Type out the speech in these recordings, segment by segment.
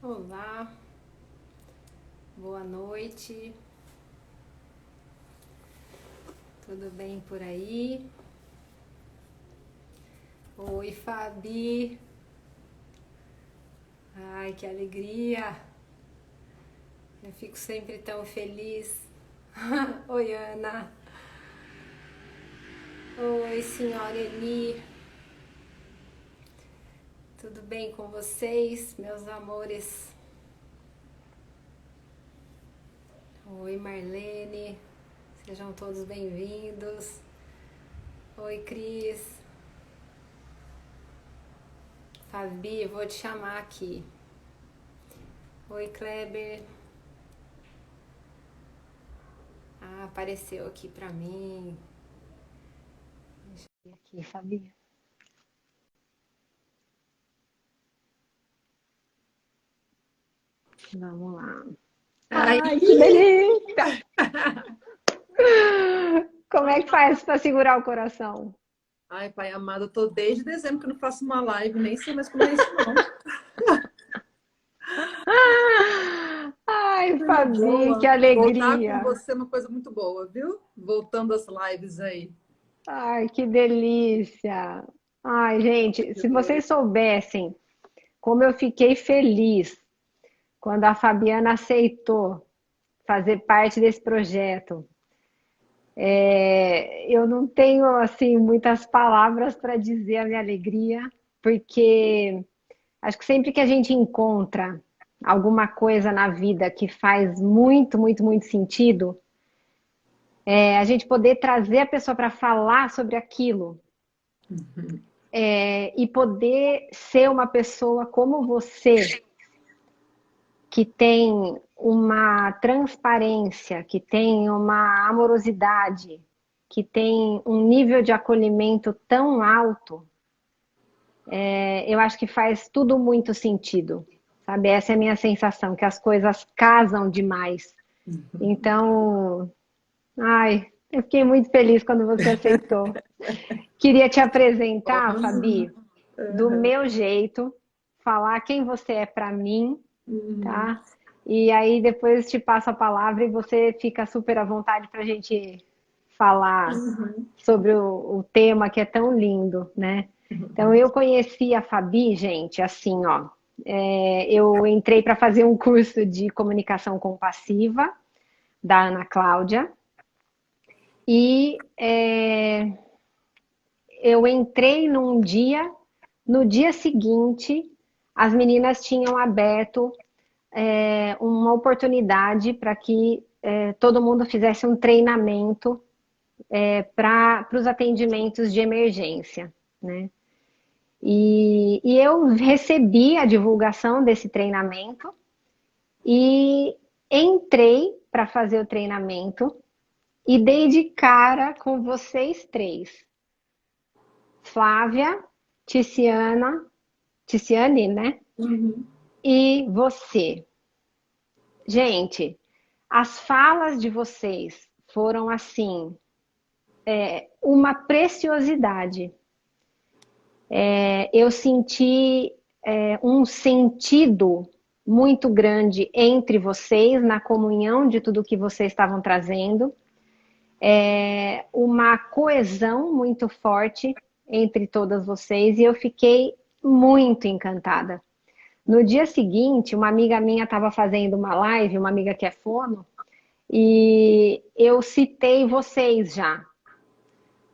Olá, boa noite, tudo bem por aí? Oi, Fabi, ai que alegria, eu fico sempre tão feliz. Oi, Ana, oi, senhora Eni, tudo bem com vocês, meus amores? Oi, Marlene, sejam todos bem-vindos. Oi, Cris. Fabi, vou te chamar aqui. Oi, Kleber. Ah, apareceu aqui pra mim. Deixa eu ver aqui, Fabi. Vamos lá. Ai, Ai, que delícia! Como é que faz para segurar o coração? ai, pai amado, eu tô desde dezembro que eu não faço uma live, nem sei mais como é isso, não. Ai, Coisa Fabi, que boa. Voltar com alegria! você é uma coisa muito boa, viu? Voltando às lives aí. Ai, que delícia! Ai, gente, se vocês soubessem como eu fiquei feliz quando a Fabiana aceitou fazer parte desse projeto. Eu não tenho assim muitas palavras para dizer a minha alegria, porque acho que sempre que a gente encontra alguma coisa na vida que faz muito, muito, muito sentido, a gente poder trazer a pessoa para falar sobre aquilo, e poder ser uma pessoa como você, que tem uma transparência, que tem uma amorosidade, que tem um nível de acolhimento tão alto, eu acho que faz tudo muito sentido, sabe? Essa é a minha sensação, que as coisas casam demais. Então, ai, eu fiquei muito feliz quando você aceitou. Queria te apresentar, Nossa. Fabi, do meu jeito, falar quem você é para mim, Uhum. tá? E aí depois te passo a palavra e você fica super à vontade para a gente falar Uhum. sobre o tema que é tão lindo, né? Então eu conheci a Fabi, gente, assim, ó. Eu entrei para fazer um curso de comunicação compassiva da Ana Cláudia e eu entrei num dia, no dia seguinte as meninas tinham aberto uma oportunidade para que todo mundo fizesse um treinamento para os atendimentos de emergência, né? E eu recebi a divulgação desse treinamento e entrei para fazer o treinamento e dei de cara com vocês três. Flávia, Tiziana, Tiziane, né? Uhum. E você. Gente, as falas de vocês foram assim, uma preciosidade. Eu senti um sentido muito grande entre vocês, na comunhão de tudo que vocês estavam trazendo, uma coesão muito forte entre todas vocês, e eu fiquei muito encantada. No dia seguinte, uma amiga minha estava fazendo uma live, uma amiga que é fono, e eu citei vocês já,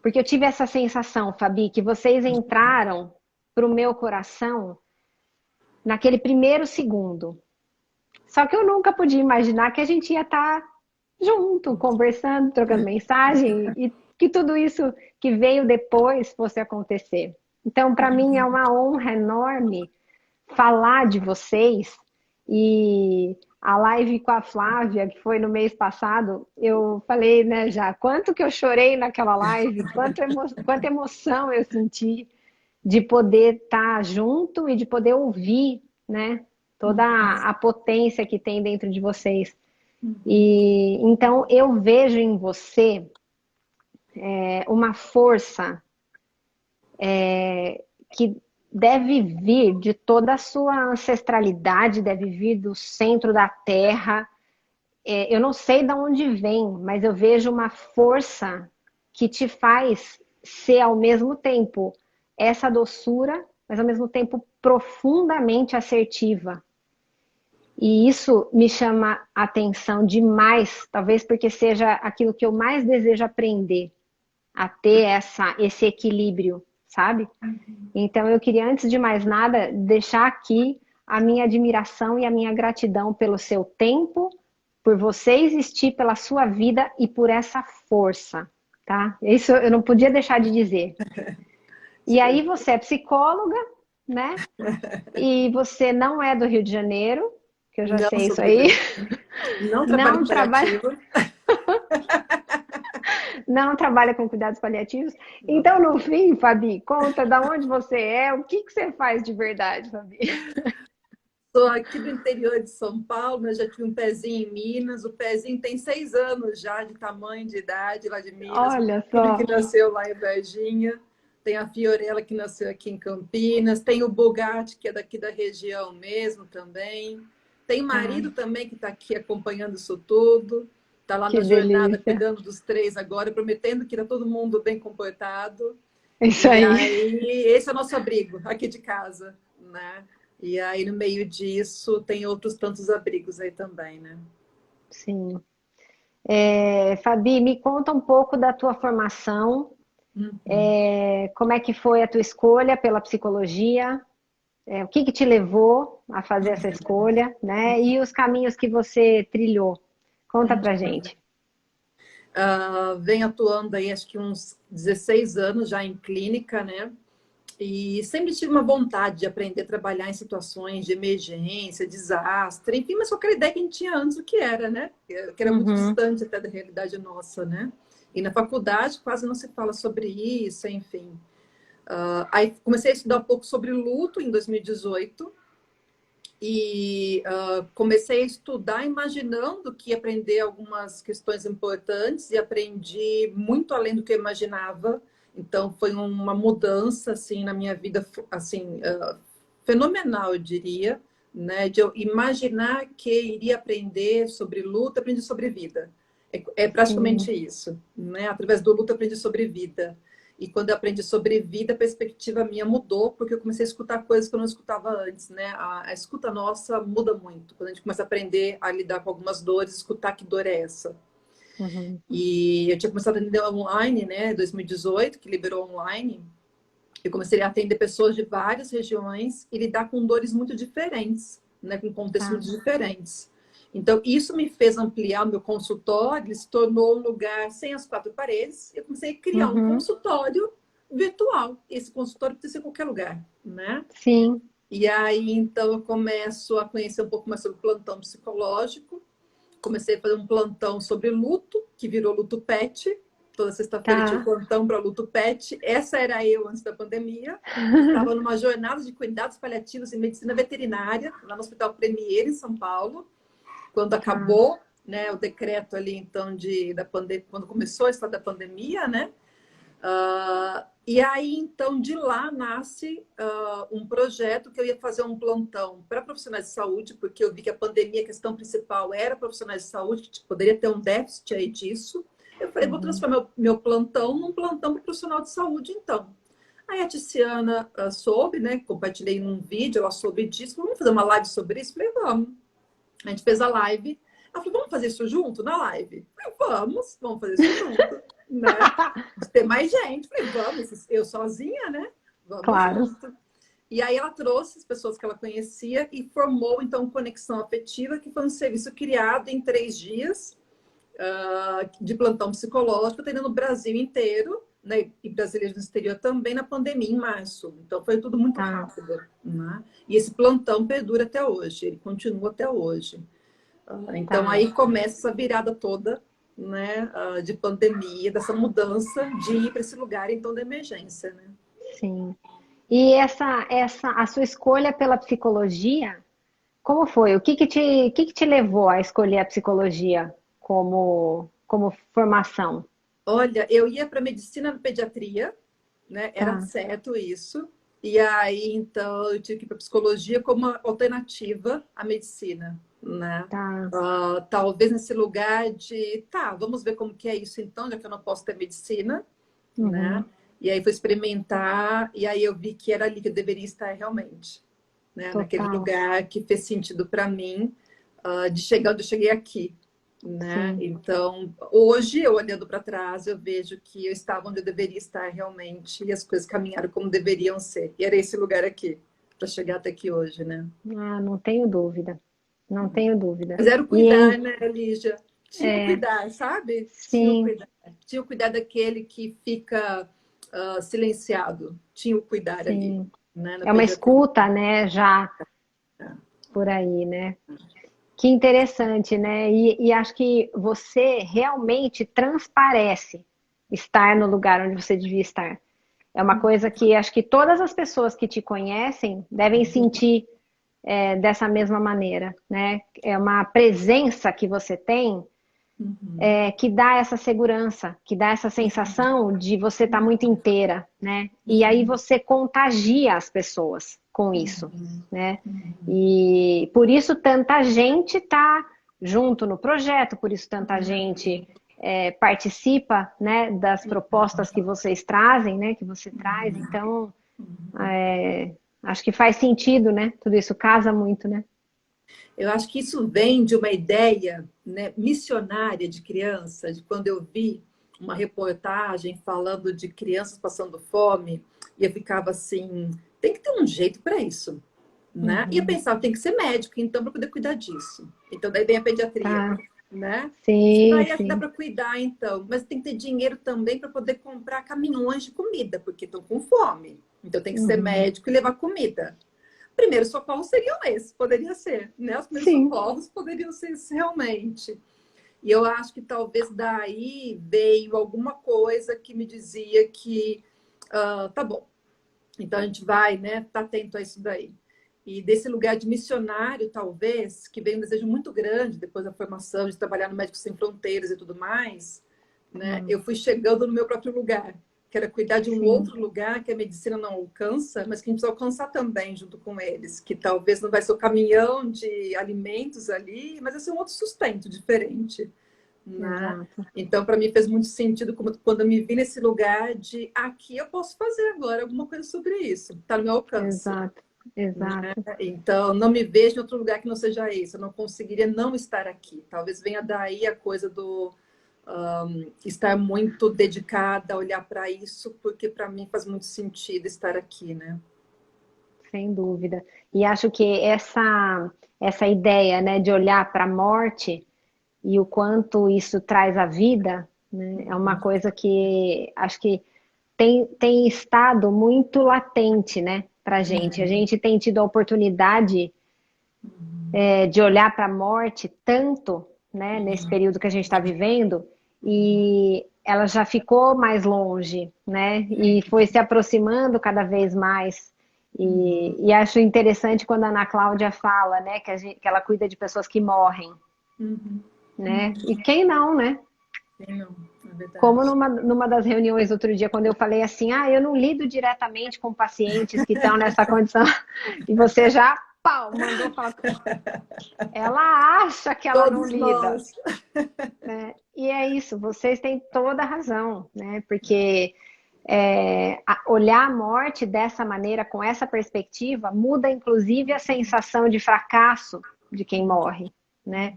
porque eu tive essa sensação, Fabi, que vocês entraram para o meu coração naquele primeiro segundo. Só que eu nunca podia imaginar que a gente ia estar junto, conversando, trocando mensagem e que tudo isso que veio depois fosse acontecer. Então, para mim é uma honra enorme falar de vocês e a live com a Flávia, que foi no mês passado, eu falei, né, já, quanto que eu chorei naquela live, quanta emoção eu senti de poder estar junto e de poder ouvir, né, toda a potência que tem dentro de vocês. E então eu vejo em você uma força que deve vir de toda a sua ancestralidade, deve vir do centro da Terra. Eu não sei de onde vem, mas eu vejo uma força que te faz ser ao mesmo tempo essa doçura, mas ao mesmo tempo profundamente assertiva. E isso me chama a atenção demais, talvez porque seja aquilo que eu mais desejo aprender, a ter esse equilíbrio, sabe? Então eu queria, antes de mais nada, deixar aqui a minha admiração e a minha gratidão pelo seu tempo, por você existir, pela sua vida e por essa força, tá? Isso eu não podia deixar de dizer. E aí você é psicóloga, né? E você não é do Rio de Janeiro, que eu já Não sei sou isso do Rio de aí. Janeiro. Não trabalho Não com trabalha, paliativo. não trabalha com cuidados paliativos. Não. Então, no fim, Fabi, conta da onde você é, o que você faz de verdade, Fabi. Sou aqui do interior de São Paulo, mas já tive um pezinho em Minas. O pezinho tem 6 anos já de tamanho, de idade, lá de Minas. O Olha filho que só, nasceu lá em Varginha. Tem a Fiorella, que nasceu aqui em Campinas. Tem o Bugatti, que é daqui da região mesmo também. Tem o marido ah, também, que está aqui acompanhando isso tudo. Está lá que na jornada, delícia. cuidando dos três agora, prometendo que está todo mundo bem comportado. Isso E aí. aí, esse é o nosso abrigo aqui de casa, né? E aí, no meio disso, tem outros tantos abrigos aí também, né? Sim. Fabi, me conta um pouco da tua formação. Uhum. Como é que foi a tua escolha pela psicologia? O que que te levou a fazer essa escolha, né? E os caminhos que você trilhou. Conta pra gente. Venho atuando aí, acho que uns 16 anos já em clínica, né? E sempre tive uma vontade de aprender a trabalhar em situações de emergência, desastre, enfim, mas com aquela ideia que a gente tinha antes o que era, né? Que era muito Uhum, distante até da realidade nossa, né? E na faculdade quase não se fala sobre isso, enfim. Aí comecei a estudar um pouco sobre luto em 2018 e comecei a estudar imaginando que ia aprender algumas questões importantes e aprendi muito além do que eu imaginava. Então foi uma mudança assim na minha vida assim fenomenal, eu diria, né? De eu imaginar que iria aprender sobre luta, aprendi sobre vida. É sim, praticamente isso, né? Através do luto aprendi sobre vida. E quando eu aprendi sobre vida, a perspectiva minha mudou, porque eu comecei a escutar coisas que eu não escutava antes, né? A escuta nossa muda muito. Quando a gente começa a aprender a lidar com algumas dores, escutar que dor é essa. uhum, E eu tinha começado a atender online, né? 2018, que liberou online. Eu comecei a atender pessoas de várias regiões e lidar com dores muito diferentes, né? Com contextos tá, muito diferentes. Então, isso me fez ampliar o meu consultório, ele se tornou um lugar sem as quatro paredes, e eu comecei a criar um uhum, consultório virtual. Esse consultório pode ser em qualquer lugar, né? sim, E aí, então, eu começo a conhecer um pouco mais sobre plantão psicológico. Comecei a fazer um plantão sobre luto, que virou luto pet. Toda sexta-feira tinha um tá, plantão para luto pet. Essa era eu antes da pandemia. Estava numa jornada de cuidados paliativos e medicina veterinária, lá no Hospital Premier, em São Paulo, quando tá, acabou, né, o decreto ali, então, quando começou a história da pandemia, né? E aí, então, de lá nasce um projeto que eu ia fazer um plantão para profissionais de saúde, porque eu vi que a pandemia, a questão principal era profissionais de saúde, que poderia ter um déficit aí disso. Eu falei, vou uhum, transformar meu plantão num plantão para profissional de saúde, então. Aí a Tiziana soube, né? Compartilhei num vídeo, ela soube disso. Vamos fazer uma live sobre isso? Falei, vamos. A gente fez a live. Ela falou, vamos fazer isso junto na live? Eu falei, vamos fazer isso junto, né? De ter mais gente. Eu falei, vamos, eu sozinha, né? Vamos claro, junto. E aí ela trouxe as pessoas que ela conhecia e formou, então, Conexão Afetiva, que foi um serviço criado em 3 dias de plantão psicológico, atendendo o Brasil inteiro, né? E brasileiros no exterior também, na pandemia, em março. Então, foi tudo muito tá, rápido, né? E esse plantão perdura até hoje, ele continua até hoje. Então, tá, aí começa essa virada toda, né, de pandemia, dessa mudança de ir para esse lugar, então, da emergência, né? sim. E a sua escolha pela psicologia, como foi? O que que te levou a escolher a psicologia como formação? Olha, eu ia para medicina e pediatria, né? Era Tá, certo isso. E aí, então, eu tive que ir para psicologia como uma alternativa à medicina, né? Tá. Talvez nesse lugar de, tá, vamos ver como que é isso então, já que eu não posso ter medicina, né? Uhum. E aí fui experimentar, e aí eu vi que era ali que eu deveria estar realmente, né? Naquele Total. lugar que fez sentido para mim, de chegar onde eu cheguei aqui, né? Sim. Então, hoje, eu olhando para trás, eu vejo que eu estava onde eu deveria estar realmente, e as coisas caminharam como deveriam ser. E era esse lugar aqui, para chegar até aqui hoje, né? Ah, não tenho dúvida. Não tenho dúvida. Mas era o E cuidar, né, Lígia? Tinha o é, cuidar, sabe? Tinha o sim, cuidar. Tinha o cuidar daquele que fica silenciado. Tinha o cuidar ali, sim. né, na É uma pediatria. escuta, né, já por aí, né? Que interessante, né? E acho que você realmente transparece estar no lugar onde você devia estar. É uma coisa que acho que todas as pessoas que te conhecem devem sentir dessa mesma maneira, né? É uma presença que você tem Uhum. que dá essa segurança, que dá essa sensação de você estar muito inteira, né? E aí você contagia as pessoas com isso, né? E por isso tanta gente está junto no projeto, por isso tanta gente participa, né, das propostas que vocês trazem, né, que você traz. Então, acho que faz sentido, né? Tudo isso casa muito, né? Eu acho que isso vem de uma ideia, né, missionária de criança, de quando eu vi uma reportagem falando de crianças passando fome, e eu ficava assim, tem que ter um jeito para isso, né? E eu Uhum. pensava, tem que ser médico, então, para poder cuidar disso. Então, daí vem a pediatria, Tá. né? Sim, Aí acho que dá sim. para cuidar, então, mas tem que ter dinheiro também para poder comprar caminhões de comida, porque estão com fome. Então, tem que ser Uhum. médico e levar comida. Primeiros socorros seriam esses, poderia ser, né? Os primeiros Sim. socorros poderiam ser esses realmente. E eu acho que talvez daí veio alguma coisa que me dizia que tá bom, então a gente vai, né? Tá atento a isso daí. E desse lugar de missionário, talvez, que veio um desejo muito grande depois da formação, de trabalhar no Médicos Sem Fronteiras e tudo mais, né? Hum. Eu fui chegando no meu próprio lugar, que era cuidar de um Sim, outro lugar que a medicina não alcança, mas que a gente precisa alcançar também junto com eles, que talvez não vai ser o caminhão de alimentos ali, mas vai ser um outro sustento diferente, né? exato, Então, para mim fez muito sentido quando eu me vi nesse lugar de aqui eu posso fazer agora alguma coisa sobre isso, está no meu alcance. exato, exato. Então, não me vejo em outro lugar que não seja esse. Eu não conseguiria não estar aqui. Talvez venha daí a coisa do estar muito dedicada a olhar para isso, porque para mim faz muito sentido estar aqui, né? Sem dúvida. E acho que essa ideia, né, de olhar para a morte e o quanto isso traz à vida, né, é uma coisa que acho que tem estado muito latente, né, para a gente. A gente tem tido a oportunidade de olhar para a morte tanto, né, nesse período que a gente está vivendo, e ela já ficou mais longe, né, e foi se aproximando cada vez mais. E acho interessante quando a Ana Cláudia fala, né, que ela cuida de pessoas que morrem, Uhum. né, e quem não, né? Sim, não, é Como verdade. numa das reuniões outro dia, quando eu falei assim, eu não lido diretamente com pacientes que estão nessa condição, e você já, pau, mandou falar. Ela acha que ela não Todos lida, nós. né? E é isso, vocês têm toda a razão, né? Porque olhar a morte dessa maneira, com essa perspectiva, muda inclusive a sensação de fracasso de quem morre, né?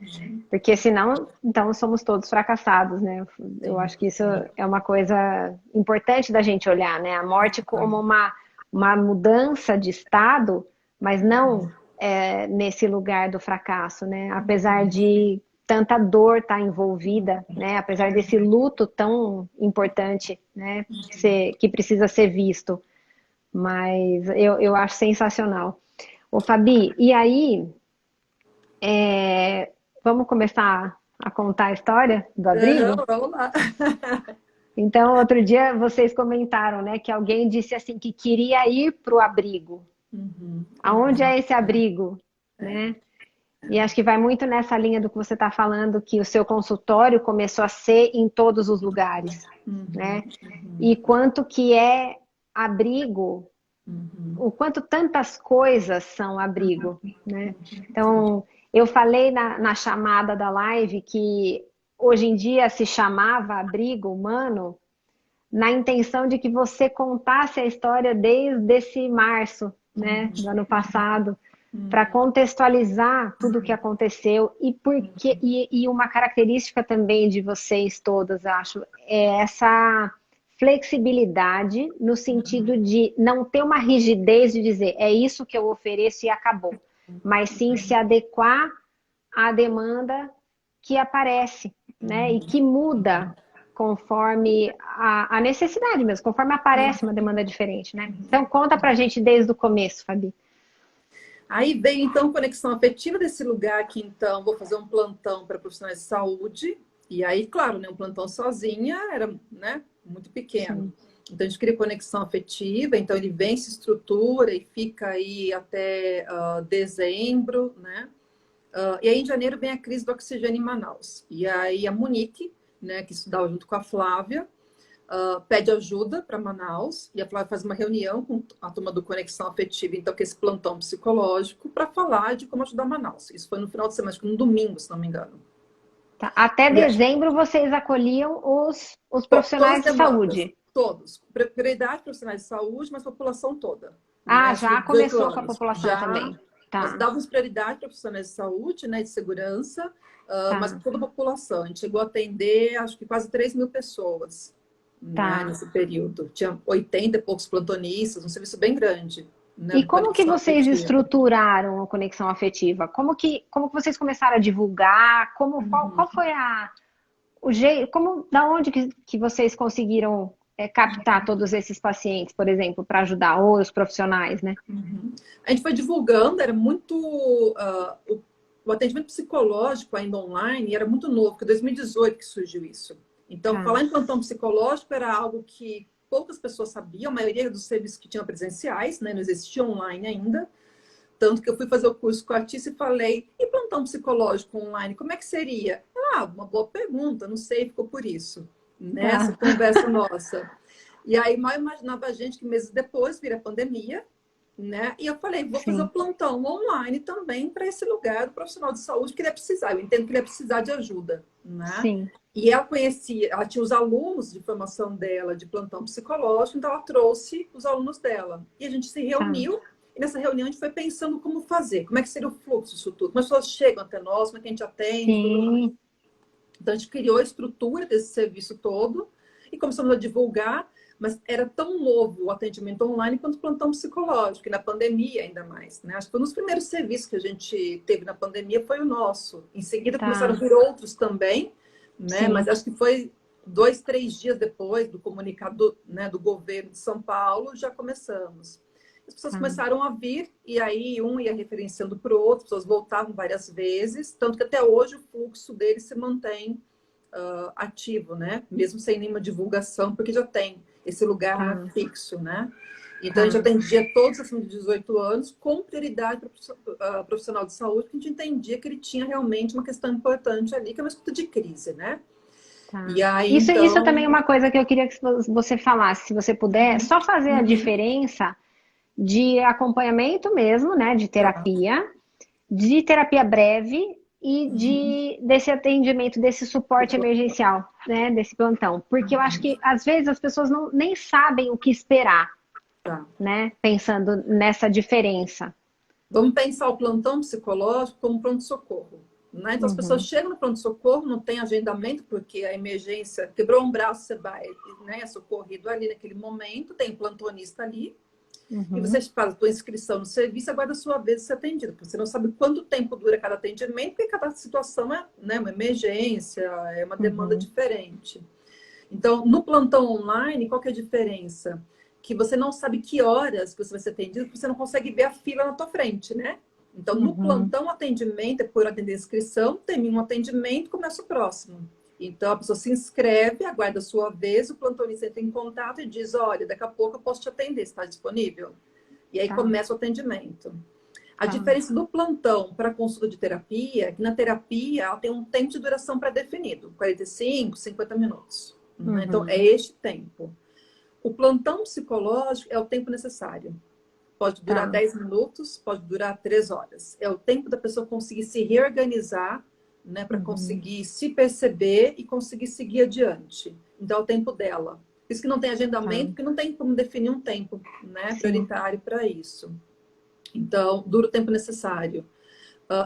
Porque senão, então somos todos fracassados, né? Eu Sim, acho que isso é uma coisa importante da gente olhar, né? A morte como uma mudança de estado, mas não nesse lugar do fracasso, né? Apesar de tanta dor estar envolvida, né? Apesar desse luto tão importante, né? Que precisa ser visto. Mas eu acho sensacional. Ô, Fabi, e aí, vamos começar a contar a história do uhum, abrigo? vamos lá. Então, outro dia vocês comentaram, né, que alguém disse assim que queria ir para o abrigo. Uhum, Aonde é esse abrigo, né? E acho que vai muito nessa linha do que você está falando, que o seu consultório começou a ser em todos os lugares, uhum, né? E quanto que é abrigo Uhum. O quanto tantas coisas são abrigo, né? Então, eu falei na chamada da live que hoje em dia se chamava abrigo humano na intenção de que você contasse a história desde esse março, né, do ano passado, para contextualizar tudo o que aconteceu e porque e uma característica também de vocês todas, acho, é essa flexibilidade no sentido de não ter uma rigidez de dizer é isso que eu ofereço e acabou, mas sim se adequar à demanda que aparece, né? E que muda conforme a necessidade mesmo, conforme aparece uma demanda diferente, né? Então conta pra gente desde o começo, Fabi. Aí veio, então, conexão afetiva desse lugar que, então, vou fazer um plantão para profissionais de saúde. E aí, claro, né, um plantão sozinha era, né, muito pequeno. Sim. Então, a gente cria conexão afetiva. Então, ele vem, se estrutura e fica aí até dezembro, né? E aí, em janeiro, vem a crise do oxigênio em Manaus. E aí, a Monique, né, que estudava junto com a Flávia, pede ajuda para Manaus e a Flávia faz uma reunião com a turma do Conexão Afetiva, então, que é esse plantão psicológico, para falar de como ajudar Manaus. Isso foi no final de semana, acho que no domingo, se não me engano. Tá. Até E dezembro vocês acolhiam os todas as profissionais de demandas, saúde. todos. Prioridade profissionais de saúde, mas população toda. Né? Ah, Acima já de 18 começou com a anos. população Já também. nós Tá, dávamos prioridade para profissionais de saúde, né, de segurança, mas tá, toda a população. A gente chegou a atender, acho que quase 3.000 pessoas, né, tá. nesse período. Tinha 80 e poucos plantonistas, um serviço bem grande, né, E do como que Conexão vocês Afetiva. estruturaram a conexão afetiva? Como que vocês começaram a divulgar? Qual foi o jeito, da onde que vocês conseguiram captar todos esses pacientes, por exemplo, para ajudar ou os profissionais, né? Uhum. A gente foi divulgando, era muito. O atendimento psicológico ainda online era muito novo, porque em 2018 que surgiu isso. Então, Tá, falar em plantão psicológico era algo que poucas pessoas sabiam, a maioria dos serviços que tinham presenciais, né, não existia online ainda. Tanto que eu fui fazer o curso com a Artista e falei, e plantão psicológico online, como é que seria? Uma boa pergunta, não sei, ficou por isso, nessa tá, conversa nossa. E aí, mal imaginava a gente que meses depois vira a pandemia, né? E eu falei, vou fazer o sim, plantão online também para esse lugar do profissional de saúde que ele ia precisar. Eu entendo que ele ia precisar de ajuda, né? sim, E ela conhecia, ela tinha os alunos de formação dela de plantão psicológico, então ela trouxe os alunos dela. E a gente se tá, reuniu, e nessa reunião a gente foi pensando como fazer, como é que seria o fluxo disso tudo, como as pessoas chegam até nós, como é que a gente atende, tudo mais. sim, Então a gente criou a estrutura desse serviço todo e começamos a divulgar, mas era tão novo o atendimento online quanto o plantão psicológico, e na pandemia ainda mais, né? Acho que foi um dos primeiros serviços que a gente teve na pandemia foi o nosso. Em seguida começaram a tá, vir outros também, né? Mas sim, acho que foi 2, 3 dias depois do comunicado, né, do governo de São Paulo, já começamos. As pessoas tá, começaram a vir, e aí um ia referenciando para o outro, as pessoas voltavam várias vezes, tanto que até hoje o fluxo deles se mantém ativo, né? Mesmo sem nenhuma divulgação, porque já tem esse lugar tá, fixo, né? Então, a gente tá. atendia todos acima de 18 anos, com prioridade para profissional de saúde, porque a gente entendia que ele tinha realmente uma questão importante ali, que é uma escuta de crise, né? Tá. E aí, Isso também é então. uma coisa que eu queria que você falasse, se você puder, só fazer a Uhum, diferença de acompanhamento mesmo, né, tá. de terapia breve e Uhum, desse atendimento, desse suporte emergencial, né, desse plantão. Porque eu acho que às vezes as pessoas nem sabem o que esperar, tá. né, pensando nessa diferença. Vamos pensar o plantão psicológico como pronto-socorro. Né? Então, as pessoas Uhum, chegam no pronto-socorro, não tem agendamento, porque a emergência quebrou um braço, você vai, né, é socorrido ali naquele momento, tem um plantonista ali, e você uhum, faz a sua inscrição no serviço, aguarda a sua vez de ser atendido. Porque você não sabe quanto tempo dura cada atendimento, porque cada situação é, né, uma emergência, é uma demanda uhum, diferente. Então, no plantão online, qual que é a diferença? Que você não sabe que horas que você vai ser atendido, porque você não consegue ver a fila na tua frente, né? Então, no uhum, plantão atendimento, é por atender a inscrição, termina um atendimento, começa o próximo. Então, a pessoa se inscreve, aguarda a sua vez, o plantonista entra em contato e diz, olha, daqui a pouco eu posso te atender, está disponível? E aí tá, começa o atendimento. A tá, diferença do plantão para a consulta de terapia é que na terapia ela tem um tempo de duração pré-definido, 45, 50 minutos. Né? Então, é uhum, este tempo. O plantão psicológico é o tempo necessário. Pode durar Tá. 10 minutos, pode durar 3 horas. É o tempo da pessoa conseguir se reorganizar, né, para Uhum. conseguir se perceber e conseguir seguir adiante. Então, é o tempo dela. Por isso que não tem Tá. agendamento, porque não tem como definir um tempo, né, Sim. prioritário para isso. Então, dura o tempo necessário.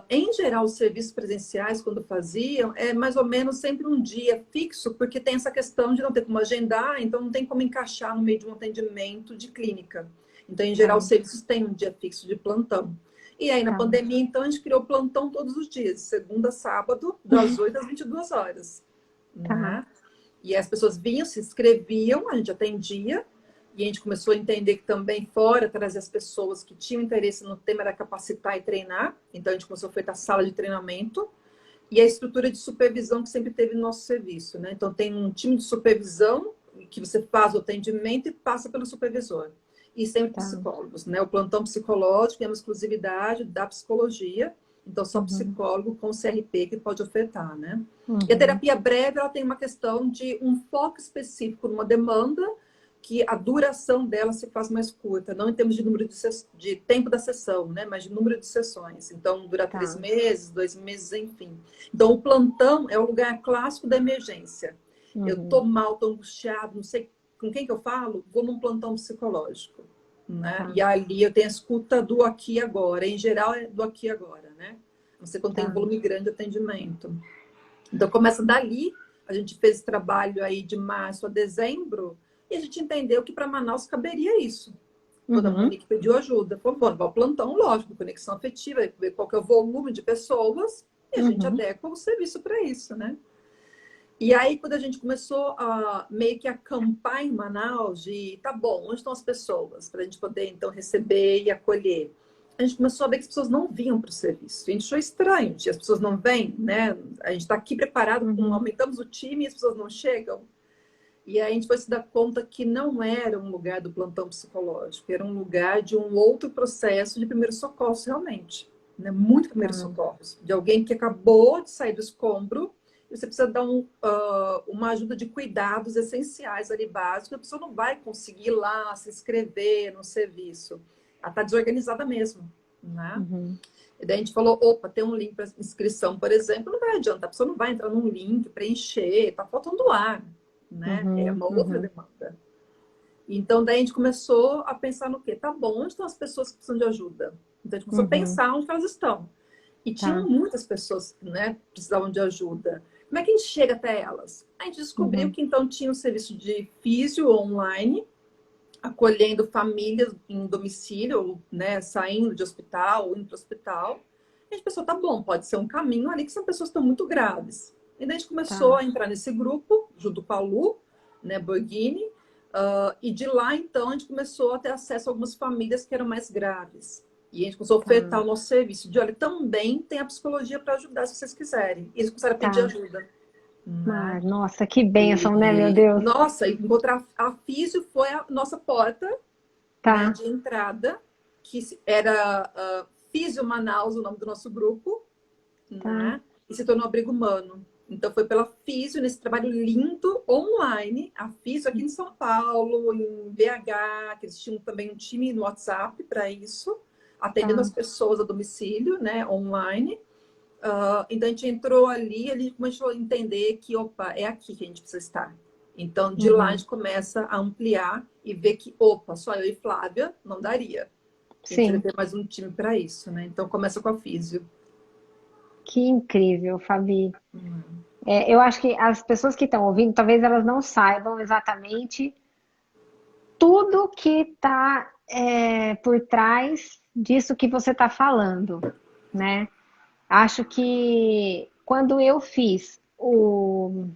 Em geral, os serviços presenciais, quando faziam, é mais ou menos sempre um dia fixo, porque tem essa questão de não ter como agendar, então não tem como encaixar no meio de um atendimento de clínica. Então, em geral, os Tá. serviços têm um dia fixo de plantão. E aí, na Tá. pandemia, então, a gente criou plantão todos os dias, segunda a sábado, das 8 às 22 horas. Tá. Né? E as pessoas vinham, se inscreviam, a gente atendia, e a gente começou a entender que também fora trazer as pessoas que tinham interesse no tema era capacitar e treinar. Então a gente começou a ofertar sala de treinamento e a estrutura de supervisão que sempre teve no nosso serviço, né? Então tem um time de supervisão que você faz o atendimento e passa pelo supervisor. E sempre Tá. psicólogos, né? O plantão psicológico é uma exclusividade da psicologia, então só Uhum. psicólogo com CRP que pode ofertar, né? E a Uhum. terapia breve, ela tem uma questão de um foco específico numa demanda, que a duração dela se faz mais curta, não em termos de número de tempo da sessão, né? Mas de número de sessões. Então, dura 3 Tá. meses, 2 meses, enfim. Então, o plantão é o lugar clássico da emergência. Eu tô Uhum. mal, tô angustiado, não sei com quem que eu falo, vou num plantão psicológico, né? Tá. E ali eu tenho a escuta do aqui e agora. Em geral, é do aqui e agora, né? Não sei quando tem um Tá. volume grande de atendimento. Então, começa dali. A gente fez esse trabalho aí de março a dezembro e a gente entendeu que para Manaus caberia isso. Quando a Uhum. Monique pediu ajuda, falou, bom, vai ao plantão, lógico, conexão afetiva, ver qual que é o volume de pessoas e a gente Uhum. adequa o serviço para isso, né? E aí, quando a gente começou a meio que acampar em Manaus, de tá bom, onde estão as pessoas? Para a gente poder, então, receber e acolher. A gente começou a ver que as pessoas não vinham para o serviço. A gente achou estranho, as pessoas não vêm, né? A gente está aqui preparado, Uhum. aumentamos o time e as pessoas não chegam. E aí a gente foi se dar conta que não era um lugar do plantão psicológico, era um lugar de um outro processo de primeiros socorros, realmente. Né? Muito primeiros Tá. socorros. De alguém que acabou de sair do escombro e você precisa dar uma ajuda de cuidados essenciais ali, básicos. A pessoa não vai conseguir ir lá se inscrever no serviço. Ela está desorganizada mesmo. Né? Uhum. E daí a gente falou, opa, tem um link para inscrição, por exemplo, não vai adiantar, a pessoa não vai entrar num link, preencher, tá faltando ar, né? É Uhum. uma outra Uhum. demanda. Então, daí a gente começou a pensar no quê? Tá bom, onde estão as pessoas que precisam de ajuda? Então, a gente começou a Uhum. pensar onde elas estão. E tinham Tá. muitas pessoas, né, que precisavam de ajuda. Como é que a gente chega até elas? A gente descobriu Uhum. que, então, tinha um serviço de físio online, acolhendo famílias em domicílio, né, saindo de hospital, indo para o hospital. E a gente pensou, tá bom, pode ser um caminho ali que são pessoas que estão muito graves. E daí a gente começou Tá. a entrar nesse grupo, junto com a Lu, né, Borghini, e de lá, então, a gente começou a ter acesso a algumas famílias que eram mais graves. E a gente começou a ofertar Tá. o nosso serviço de, olha, também tem a psicologia para ajudar se vocês quiserem. E eles começaram a pedir Tá. ajuda. Né? Mar, nossa, que bênção, né, meu E, Deus? nossa, encontrar a Físio foi a nossa porta, né, Tá. de entrada, que era Físio Manaus, o nome do nosso grupo, Tá. né, e se tornou Abrigo Humano. Então foi pela Físio, nesse trabalho lindo, online, a Físio aqui em São Paulo, em BH, que eles tinham também um time no WhatsApp para isso, atendendo Tá. as pessoas a domicílio, né, online. Então a gente entrou ali, a gente começou a entender que, opa, é aqui que a gente precisa estar. Então, de lá a Uhum. gente começa a ampliar e ver que, opa, só eu e Flávia não daria. A gente precisa Sim. ter mais um time para isso, né? Então começa com a físio. Que incrível, Fabi. É, eu acho que as pessoas que estão ouvindo, talvez elas não saibam exatamente tudo que está por trás disso que você está falando, né? Acho que quando eu fiz o...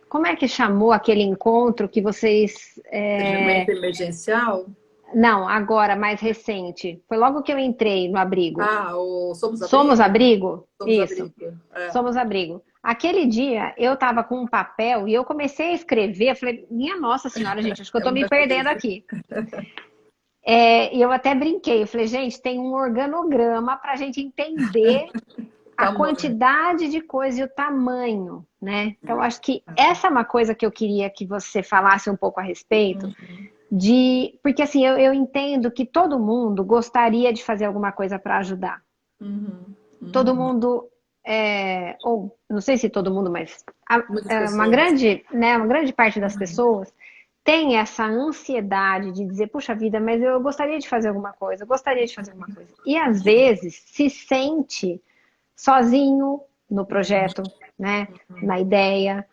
Como é que chamou aquele encontro que vocês... Atendimento emergencial. Não, agora, mais recente. Foi logo que eu entrei no abrigo. O Somos Somos Abrigo? Abrigo? Somos Isso. Abrigo. É. Somos Abrigo. Aquele dia eu estava com um papel e eu comecei a escrever. Eu falei, minha Nossa Senhora, gente, acho que eu É estou me muita perdendo coisa. aqui. E eu até brinquei. Eu falei, gente, tem um organograma para a gente entender a Tamanho. quantidade de coisa e o tamanho, né? Então, acho que essa é uma coisa que eu queria que você falasse um pouco a respeito, Porque assim, eu entendo que todo mundo gostaria de fazer alguma coisa para ajudar. Uhum, Todo uhum. mundo, ou não sei se todo mundo, mas Muitas uma pessoas. grande, né, uma grande parte das Uhum, pessoas tem essa ansiedade de dizer, puxa vida, mas eu gostaria de fazer alguma coisa, eu gostaria de fazer alguma coisa. E às vezes se sente sozinho no projeto, né, na ideia,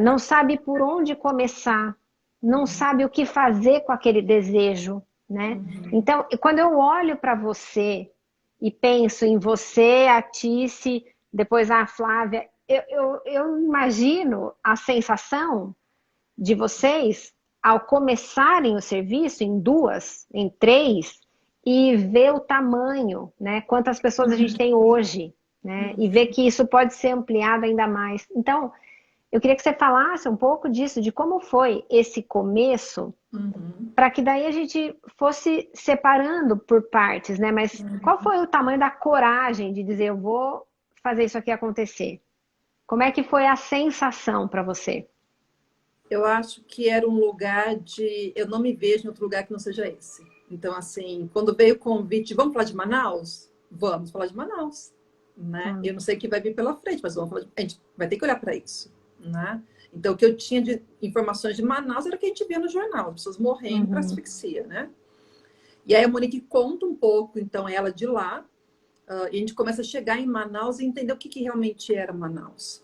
não sabe por onde começar, não sabe o que fazer com aquele desejo, né? uhum. Então, quando eu olho para você e penso em você, a Tice, depois a Flávia, eu imagino a sensação de vocês ao começarem o serviço em duas, em três, e ver o tamanho, né? Quantas pessoas a gente tem hoje, né? E ver que isso pode ser ampliado ainda mais. Então, eu queria que você falasse um pouco disso, de como foi esse começo, Uhum. para que daí a gente fosse separando por partes, né? Mas qual foi o tamanho da coragem de dizer eu vou fazer isso aqui acontecer? Como é que foi a sensação para você? Eu acho que era um lugar de. Eu não me vejo em outro lugar que não seja esse. Então, assim, quando veio o convite, vamos falar de Manaus? Vamos falar de Manaus, né? Tá. Eu não sei o que vai vir pela frente, mas vamos falar a gente vai ter que olhar para isso, né? Então, o que eu tinha de informações de Manaus era o que a gente via no jornal, as pessoas morrendo para Uhum. asfixia, né? E aí a Monique conta um pouco, então, ela de lá, e a gente começa a chegar em Manaus e entender o que realmente era Manaus.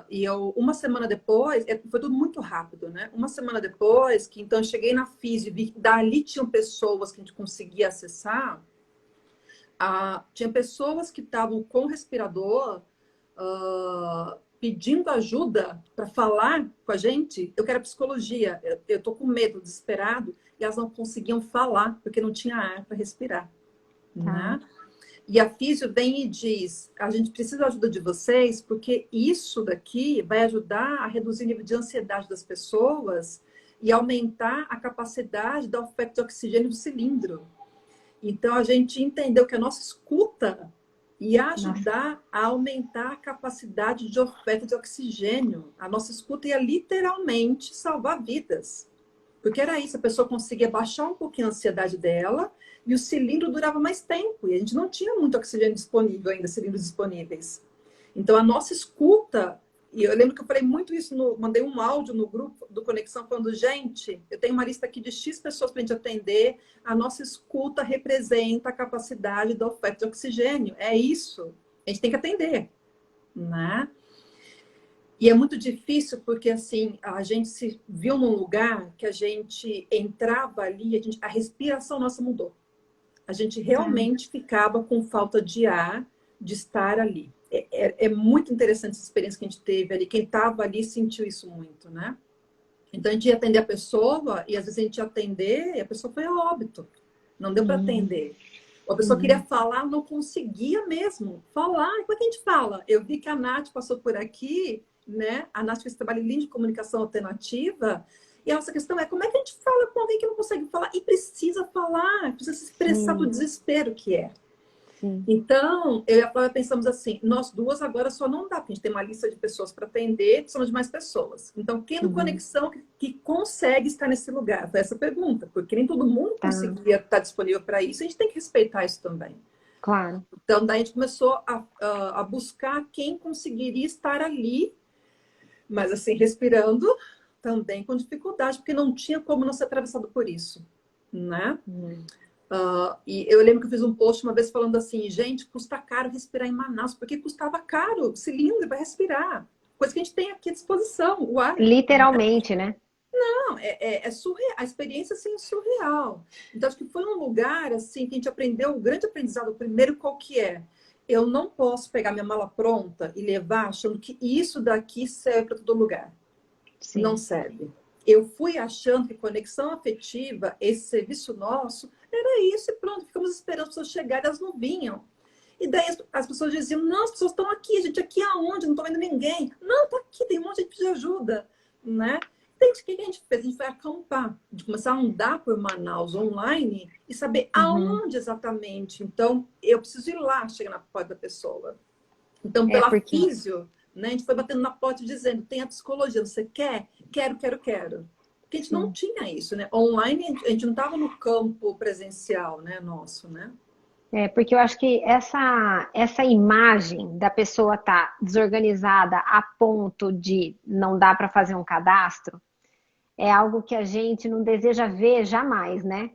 E uma semana depois, foi tudo muito rápido, né? Uma semana depois, que então eu cheguei na FIS e vi que dali tinham pessoas que a gente conseguia acessar, tinha pessoas que estavam com respirador, pedindo ajuda para falar com a gente. Eu quero psicologia, eu tô com medo, desesperado, e elas não conseguiam falar porque não tinha ar para respirar, Tá. né? E a físio vem e diz: a gente precisa da ajuda de vocês, porque isso daqui vai ajudar a reduzir o nível de ansiedade das pessoas e aumentar a capacidade da oferta de oxigênio do cilindro. Então, a gente entendeu que a nossa escuta ia Nossa. ajudar a aumentar a capacidade de oferta de oxigênio. A nossa escuta ia literalmente salvar vidas. Porque era isso, a pessoa conseguia baixar um pouquinho a ansiedade dela e o cilindro durava mais tempo. E a gente não tinha muito oxigênio disponível ainda, cilindros disponíveis. Então, a nossa escuta, e eu lembro que eu falei muito isso, mandei um áudio no grupo do Conexão, falando, gente, eu tenho uma lista aqui de X pessoas para a gente atender, a nossa escuta representa a capacidade da oferta de oxigênio. É isso, a gente tem que atender, né? E é muito difícil porque, assim, a gente se viu num lugar que a gente entrava ali, a respiração nossa mudou. A gente Tá. realmente ficava com falta de ar de estar ali. É muito interessante essa experiência que a gente teve ali. Quem estava ali sentiu isso muito, né? Então, a gente ia atender a pessoa e, às vezes, a gente ia atender e a pessoa foi a óbito. Não deu para Uhum. atender. A pessoa queria Uhum. falar, não conseguia mesmo falar. E como é que a gente fala? Eu vi que a Nath passou por aqui, né? A Nath fez trabalho lindo de comunicação alternativa. E a nossa questão é como é que a gente fala com alguém que não consegue falar e precisa falar, precisa se expressar do Sim, desespero que é. sim. Então, eu e a Flávia pensamos assim, nós duas agora só não dá, porque a gente tem uma lista de pessoas para atender, precisamos de mais pessoas. Então, quem no Uhum. Conexão que consegue estar nesse lugar? Foi essa pergunta, porque nem todo mundo Tá. conseguia estar disponível para isso, a gente tem que respeitar isso também. Claro. Então, daí a gente começou a buscar quem conseguiria estar ali, mas assim, respirando também com dificuldade, porque não tinha como não ser atravessado por isso, né? Uhum. E eu lembro que eu fiz um post uma vez falando assim, gente, custa caro respirar em Manaus, porque custava caro cilindro para respirar, coisa que a gente tem aqui à disposição, o ar. Literalmente, né? Não, é surreal, a experiência assim, é surreal. Então, acho que foi um lugar assim que a gente aprendeu, o grande aprendizado, o primeiro qual que é? Eu não posso pegar minha mala pronta e levar achando que isso daqui serve para todo lugar. Não Sim. serve. Eu fui achando que conexão afetiva, esse serviço nosso, era isso e pronto. Ficamos esperando as pessoas chegarem, elas não vinham. E daí as pessoas diziam, não, as pessoas estão aqui, gente, aqui aonde? Não estou vendo ninguém. Não, tá aqui, tem um monte de gente de ajuda, né? Então, o que a gente fez? A gente foi acampar, de começar a andar por Manaus online e saber Uhum. aonde exatamente. Então, eu preciso ir lá, chegar na porta da pessoa. Então, É pela porque físio, né, a gente foi batendo na porta e dizendo, tem a psicologia, você quer? Quero, quero, quero. porque a gente não tinha isso, né? Online, a gente não estava no campo presencial, né? Nosso, né? Porque eu acho que essa imagem da pessoa estar desorganizada a ponto de não dar para fazer um cadastro é algo que a gente não deseja ver jamais, né?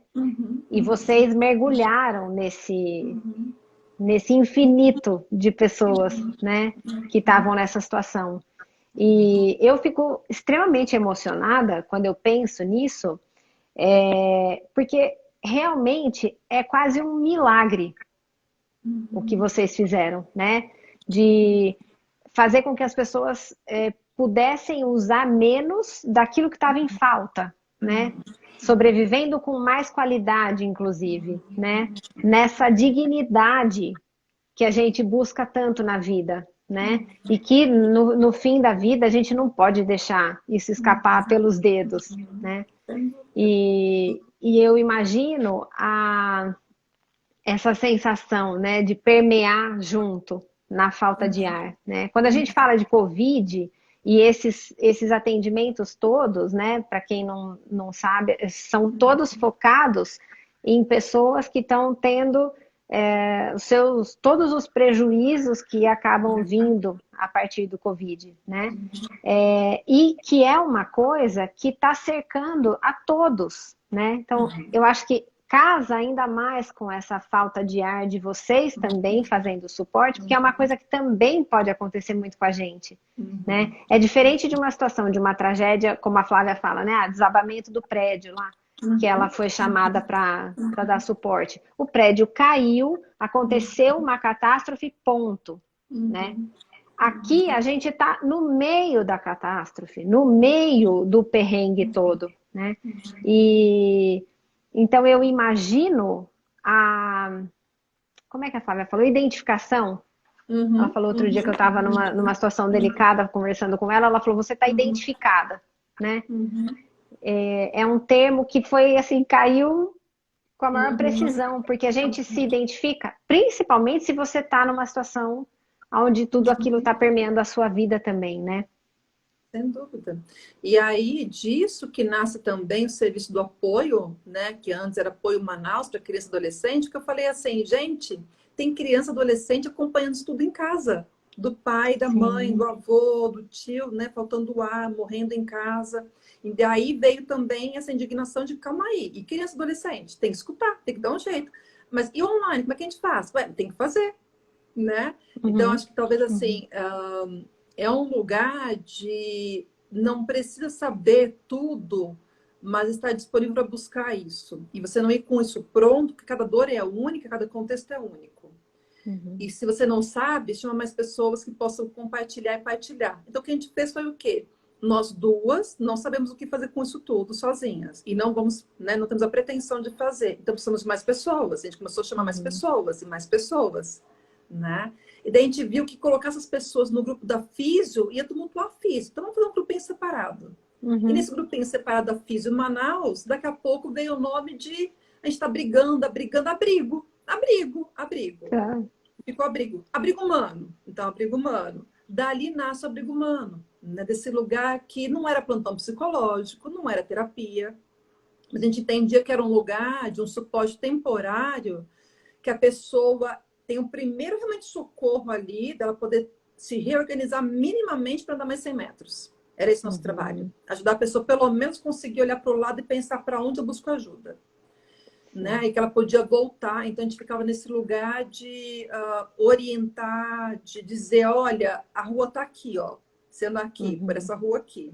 E vocês mergulharam nesse infinito de pessoas, né, que estavam nessa situação. E eu fico extremamente emocionada quando eu penso nisso, porque realmente é quase um milagre o que vocês fizeram, né? De fazer com que as pessoas pudessem usar menos daquilo que estava em falta, né? Sobrevivendo com mais qualidade, inclusive, né? Nessa dignidade que a gente busca tanto na vida, né? E que no fim da vida a gente não pode deixar isso escapar pelos dedos, né? E eu imagino essa sensação, né, de permear junto na falta de ar, né? Quando a gente fala de Covid e esses atendimentos todos, né, para quem não sabe, são todos focados em pessoas que estão tendo todos os prejuízos que acabam vindo a partir do Covid, né? E que é uma coisa que está cercando a todos, né? Então, eu acho que casa ainda mais com essa falta de ar de vocês também fazendo suporte, porque é uma coisa que também pode acontecer muito com a gente, né? É diferente de uma situação, de uma tragédia, como a Flávia fala, né? Desabamento do prédio lá, que ela foi chamada para dar suporte. O prédio caiu, aconteceu uma catástrofe, ponto, né? Aqui a gente está no meio da catástrofe, no meio do perrengue todo, né? E então eu imagino como é que a Flávia falou? Identificação. Ela falou outro dia que eu estava numa situação delicada, conversando com ela, ela falou, você está identificada, né? É um termo que foi assim, caiu com a maior precisão, porque a gente se identifica, principalmente se você está numa situação onde tudo aquilo está permeando a sua vida também, né? Sem dúvida. E aí, disso que nasce também o serviço do apoio, né? Que antes era apoio Manaus para criança e adolescente, que eu falei assim, gente, tem criança e adolescente acompanhando isso tudo em casa. Do pai, da mãe, do avô, do tio, né? Faltando ar, morrendo em casa. E daí veio também essa indignação de calma aí. E criança e adolescente, tem que escutar, tem que dar um jeito. Mas e online, como é que a gente faz? Ué, tem que fazer, né? Então, acho que talvez assim... é um lugar de não precisa saber tudo, mas estar disponível para buscar isso. E você não ir com isso pronto, porque cada dor é única, cada contexto é único. E se você não sabe, chama mais pessoas que possam compartilhar e partilhar. Então, o que a gente fez foi o quê? Nós duas não sabemos o que fazer com isso tudo sozinhas. E não vamos, né, não temos a pretensão de fazer. Então, precisamos de mais pessoas. A gente começou a chamar mais pessoas e mais pessoas, né? E daí a gente viu que colocar essas pessoas no grupo da Físio ia tumultuar a Físio. Então, vamos fazer um grupinho separado. E nesse grupinho separado da Físio Manaus, daqui a pouco veio o nome de... A gente está brigando, abrigo. Abrigo. Tá. Ficou abrigo. Abrigo humano. Então, abrigo humano. Dali nasce o abrigo humano. Né? Desse lugar que não era plantão psicológico, não era terapia. Mas a gente entendia que era um lugar de um suporte temporário que a pessoa... tem o primeiro realmente socorro ali, dela poder se reorganizar minimamente para andar mais 100 metros. Era esse nosso trabalho. Ajudar a pessoa, pelo menos, conseguir olhar para o lado e pensar para onde eu busco ajuda. Né? E que ela podia voltar. Então, a gente ficava nesse lugar de orientar, de dizer, olha, a rua está aqui, ó, sendo aqui, por essa rua aqui.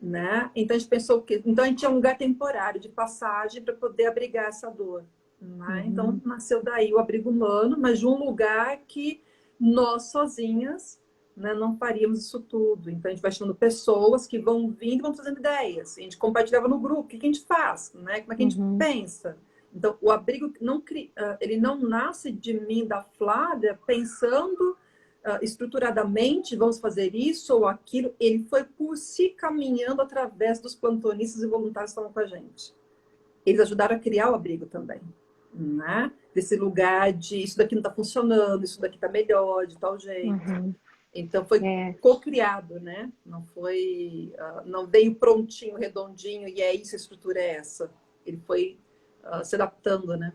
Né? Então, a gente pensou que... Então, a gente tinha um lugar temporário de passagem para poder abrigar essa dor. Né? Então, nasceu daí o abrigo humano, mas de um lugar que nós sozinhas, né, não faríamos isso tudo. Então, a gente vai chamando pessoas que vão vindo e vão trazendo ideias. A gente compartilhava no grupo, o que a gente faz, né? Como é que a gente pensa. Então, o abrigo ele não nasce de mim, da Flávia, pensando estruturadamente, vamos fazer isso ou aquilo. Ele foi por si caminhando através dos plantonistas e voluntários que estavam com a gente. Eles ajudaram a criar o abrigo também. Né? Desse lugar de isso daqui não está funcionando, isso daqui está melhor, de tal jeito. Então foi co-criado, né? Não foi, não veio prontinho, redondinho, e é isso, a estrutura é essa. Ele foi se adaptando, né?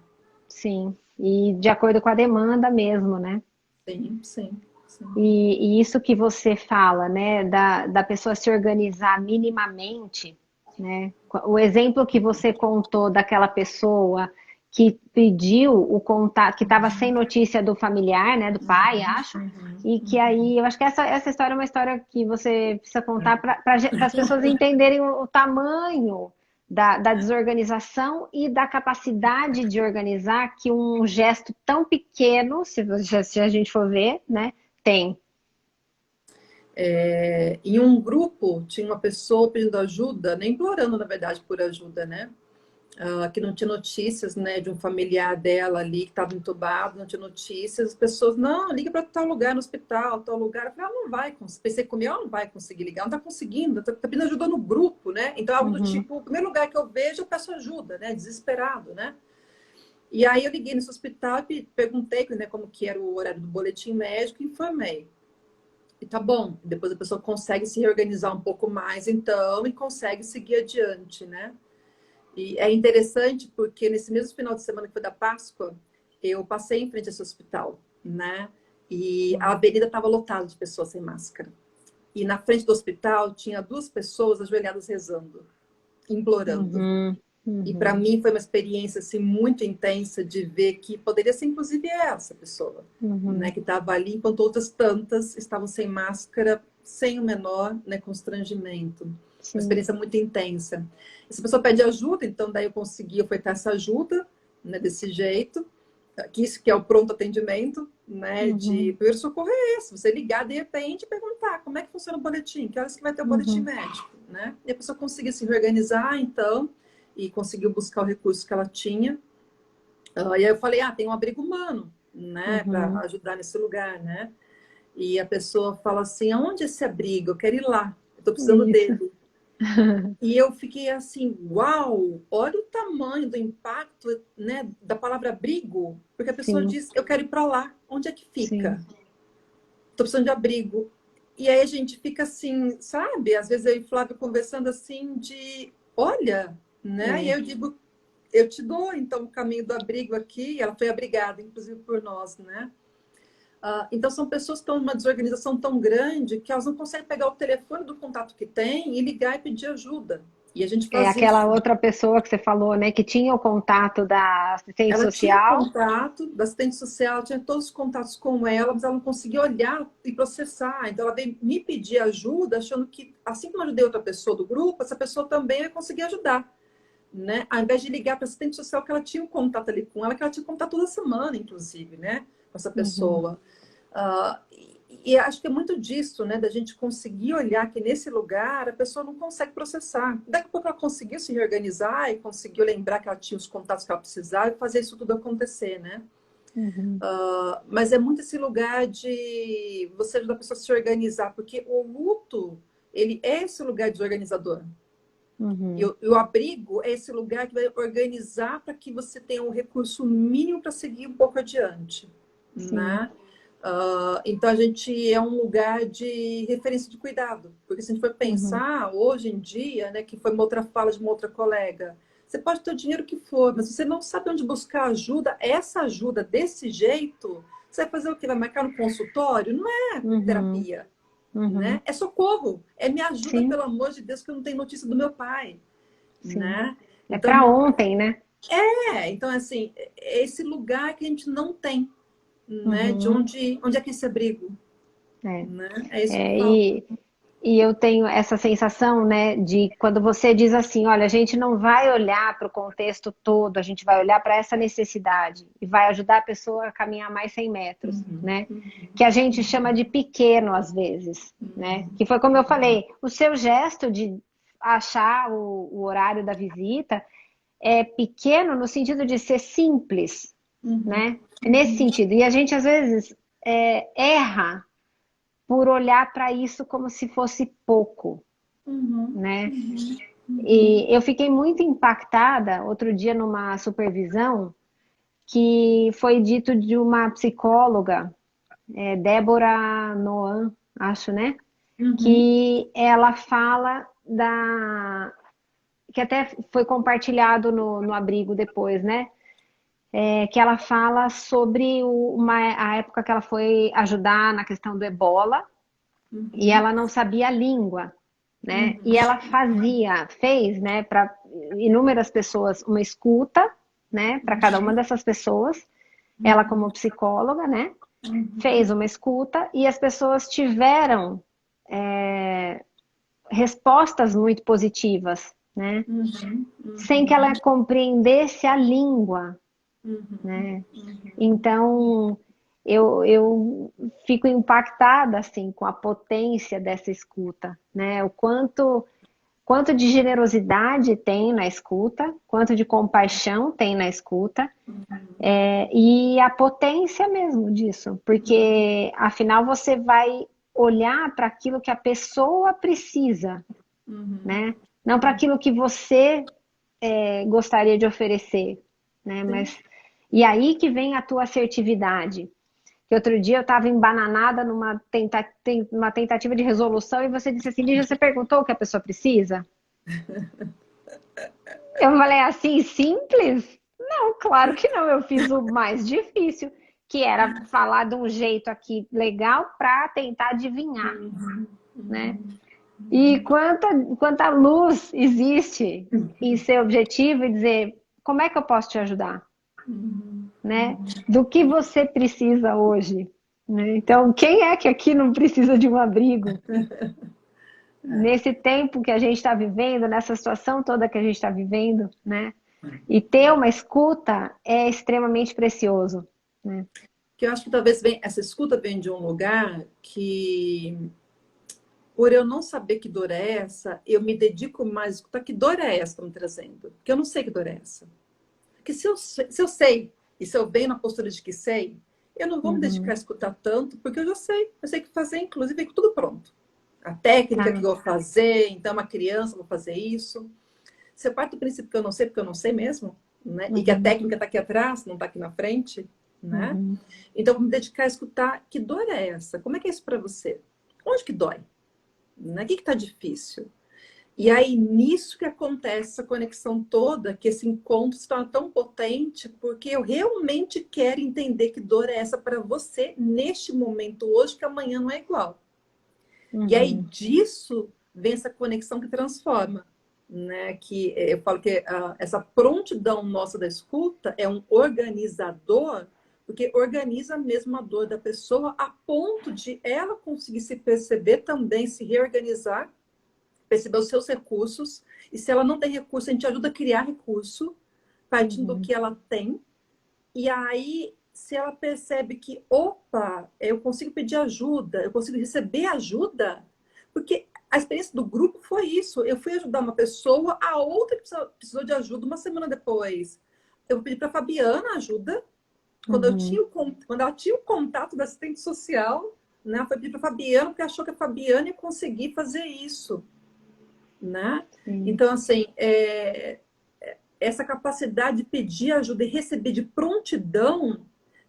Sim, e de acordo com a demanda mesmo, né? Sim, sim, sim. E isso que você fala, né, da pessoa se organizar minimamente, né? O exemplo que você contou daquela pessoa que pediu o contato, que estava sem notícia do familiar, né, do pai, acho, e que aí, eu acho que essa história é uma história que você precisa contar para as pessoas entenderem o tamanho da desorganização e da capacidade de organizar que um gesto tão pequeno, se a gente for ver, né, tem. Em um grupo, tinha uma pessoa pedindo ajuda, nem implorando, na verdade, por ajuda, né? Que não tinha notícias, né, de um familiar dela ali que estava entubado, não tinha notícias. As pessoas, não, liga para tal lugar no hospital, tal lugar. Eu falei, ela não vai conseguir. Pensei comigo, ela não vai conseguir ligar, não está conseguindo, está pedindo ajuda no grupo, né? Então, algo do tipo, o primeiro lugar que eu vejo, eu peço ajuda, né? Desesperado, né? E aí eu liguei nesse hospital e perguntei, né, como que era o horário do boletim médico e informei. E tá bom, depois a pessoa consegue se reorganizar um pouco mais, então, e consegue seguir adiante, né? E é interessante porque nesse mesmo final de semana que foi da Páscoa, eu passei em frente a esse hospital, né? E a avenida estava lotada de pessoas sem máscara. E na frente do hospital tinha duas pessoas ajoelhadas rezando, implorando. E para mim foi uma experiência assim, muito intensa de ver que poderia ser inclusive essa pessoa, né, que estava ali, enquanto outras tantas estavam sem máscara, sem o menor, né, constrangimento. Uma Sim. experiência muito intensa. Essa pessoa pede ajuda, então daí eu consegui ofertar essa ajuda, né, desse jeito, que isso que é o pronto atendimento, né, de primeiro socorro é esse, você ligar de repente e perguntar como é que funciona o boletim, que horas que vai ter o boletim médico, né? E a pessoa conseguir se reorganizar, então, e conseguiu buscar o recurso que ela tinha. E aí eu falei, tem um abrigo humano, né, para ajudar nesse lugar, né? E a pessoa fala assim, aonde é esse abrigo? Eu quero ir lá, eu estou precisando Isso. dele. E eu fiquei assim, uau, olha o tamanho do impacto, né, da palavra abrigo, porque a pessoa Sim, diz, eu quero ir para lá, onde é que fica? sim. Estou precisando de abrigo. E aí a gente fica assim, sabe? Às vezes eu e o Flávio conversando assim de, olha, né? E É. eu digo, eu te dou então o caminho do abrigo aqui. Ela foi abrigada, inclusive por nós, né? Então são pessoas que estão numa desorganização tão grande que elas não conseguem pegar o telefone do contato que tem e ligar e pedir ajuda. E a gente É faz aquela isso. outra pessoa que você falou, né, que tinha o contato da assistente Ela tinha o social. contato da assistente social, tinha todos os contatos com ela, mas ela não conseguia olhar e processar. Então, ela veio me pedir ajuda, achando que, assim como eu ajudei outra pessoa do grupo, essa pessoa também ia conseguir ajudar, né? Ao invés de ligar para a assistente social, que ela tinha um contato ali com ela, que ela tinha contato toda semana, inclusive, né? Com essa pessoa. E acho que é muito disso, né? Da gente conseguir olhar que nesse lugar a pessoa não consegue processar. Daqui a pouco ela conseguiu se reorganizar e conseguiu lembrar que ela tinha os contatos que ela precisava e fazer isso tudo acontecer, né? Mas é muito esse lugar de você ajudar a pessoa a se organizar, porque o luto, ele é esse lugar desorganizador. E o abrigo é esse lugar que vai organizar para que você tenha um recurso mínimo para seguir um pouco adiante, Sim. né? Então a gente é um lugar de referência de cuidado, porque se a gente for pensar hoje em dia, né, que foi uma outra fala de uma outra colega, você pode ter o dinheiro que for, mas se você não sabe onde buscar ajuda, essa ajuda desse jeito, você vai fazer o quê? Vai marcar no consultório? Não é Uhum. terapia, Uhum. né? É socorro, é me ajuda, Sim, pelo amor de Deus, que eu não tenho notícia do meu pai, sim. né? É Então, para ontem, né? então assim, é esse lugar que a gente não tem, né? De Uhum. onde é que é esse abrigo? É. Né? É isso que É, falta. e eu tenho essa sensação, né, de quando você diz assim, olha, a gente não vai olhar para o contexto todo, a gente vai olhar para essa necessidade e vai ajudar a pessoa a caminhar mais 100 metros, né? Que a gente chama de pequeno às vezes, né? Que foi como eu falei, o seu gesto de achar o horário da visita é pequeno no sentido de ser simples, né? É nesse sentido. E a gente às vezes erra por olhar para isso como se fosse pouco, né? E eu fiquei muito impactada outro dia numa supervisão que foi dito de uma psicóloga, Débora Noan. acho, né? Uhum, Que ela fala que até foi compartilhado no abrigo depois, né? Que ela fala sobre a época que ela foi ajudar na questão do Ebola e uhum, ela não sabia a língua, né? uhum, E ela fez, né, para inúmeras pessoas uma escuta, né, para cada uma dessas pessoas. Ela uhum, como psicóloga, né, uhum, fez uma escuta e as pessoas tiveram respostas muito positivas, né? uhum, Sem que uhum, ela compreendesse a língua, uhum, né? uhum. Então, eu fico impactada assim com a potência dessa escuta, né? Quanto de generosidade tem na escuta, quanto de compaixão tem na escuta, e a potência mesmo disso, porque afinal você vai olhar para aquilo que a pessoa precisa, Uhum. né? Não para aquilo que você gostaria de oferecer, né? Sim. Mas e aí que vem a tua assertividade. Que outro dia eu estava embananada numa tentativa de resolução e você disse assim, Lígia, você perguntou o que a pessoa precisa? Eu falei assim, simples? Não, claro que não. Eu fiz o mais difícil, que era falar de um jeito aqui legal para tentar adivinhar, Uhum. né? Uhum. E quanta luz existe em ser objetivo e dizer como é que eu posso te ajudar, Uhum. né? Do que você precisa hoje, né? Então, quem é que aqui não precisa de um abrigo? Nesse tempo que a gente está vivendo, nessa situação toda que a gente está vivendo, né? E ter uma escuta é extremamente precioso, né? Que eu acho que talvez essa escuta vem de um lugar que, por eu não saber que dor é essa, eu me dedico mais a escutar que dor é essa que estão me trazendo. Porque eu não sei que dor é essa. Porque se eu sei, e se eu venho na postura de que sei, eu não vou me dedicar Uhum. a escutar tanto, porque eu já sei. Eu sei o que fazer, inclusive, vem com tudo pronto. A técnica que Tá. eu vou fazer, então, uma criança, eu vou fazer isso. Se eu parto do princípio que eu não sei, porque eu não sei mesmo, né? E que a Uhum. técnica está aqui atrás, não está aqui na frente, né? Uhum. Então, eu vou me dedicar a escutar que dor é essa? Como é que é isso para você? Onde que dói? Né? O que está difícil? E aí, nisso que acontece essa conexão toda, que esse encontro se torna tão potente, porque eu realmente quero entender que dor é essa para você neste momento hoje, que amanhã não é igual. E aí, Uhum. disso vem essa conexão que transforma. Né? Que eu falo que essa prontidão nossa da escuta é um organizador, porque organiza mesmo a dor da pessoa a ponto de ela conseguir se perceber também, se reorganizar, perceber os seus recursos, e se ela não tem recurso, a gente ajuda a criar recurso, partindo do Uhum. que ela tem, e aí, se ela percebe que, opa, eu consigo pedir ajuda, eu consigo receber ajuda, porque a experiência do grupo foi isso. Eu fui ajudar uma pessoa, a outra precisou de ajuda uma semana depois. Eu pedi para a Fabiana ajuda, Uhum. quando ela tinha o contato da assistente social, né? Foi pedir para a Fabiana, porque achou que a Fabiana ia conseguir fazer isso, né? Sim. Então, assim, essa capacidade de pedir ajuda e receber de prontidão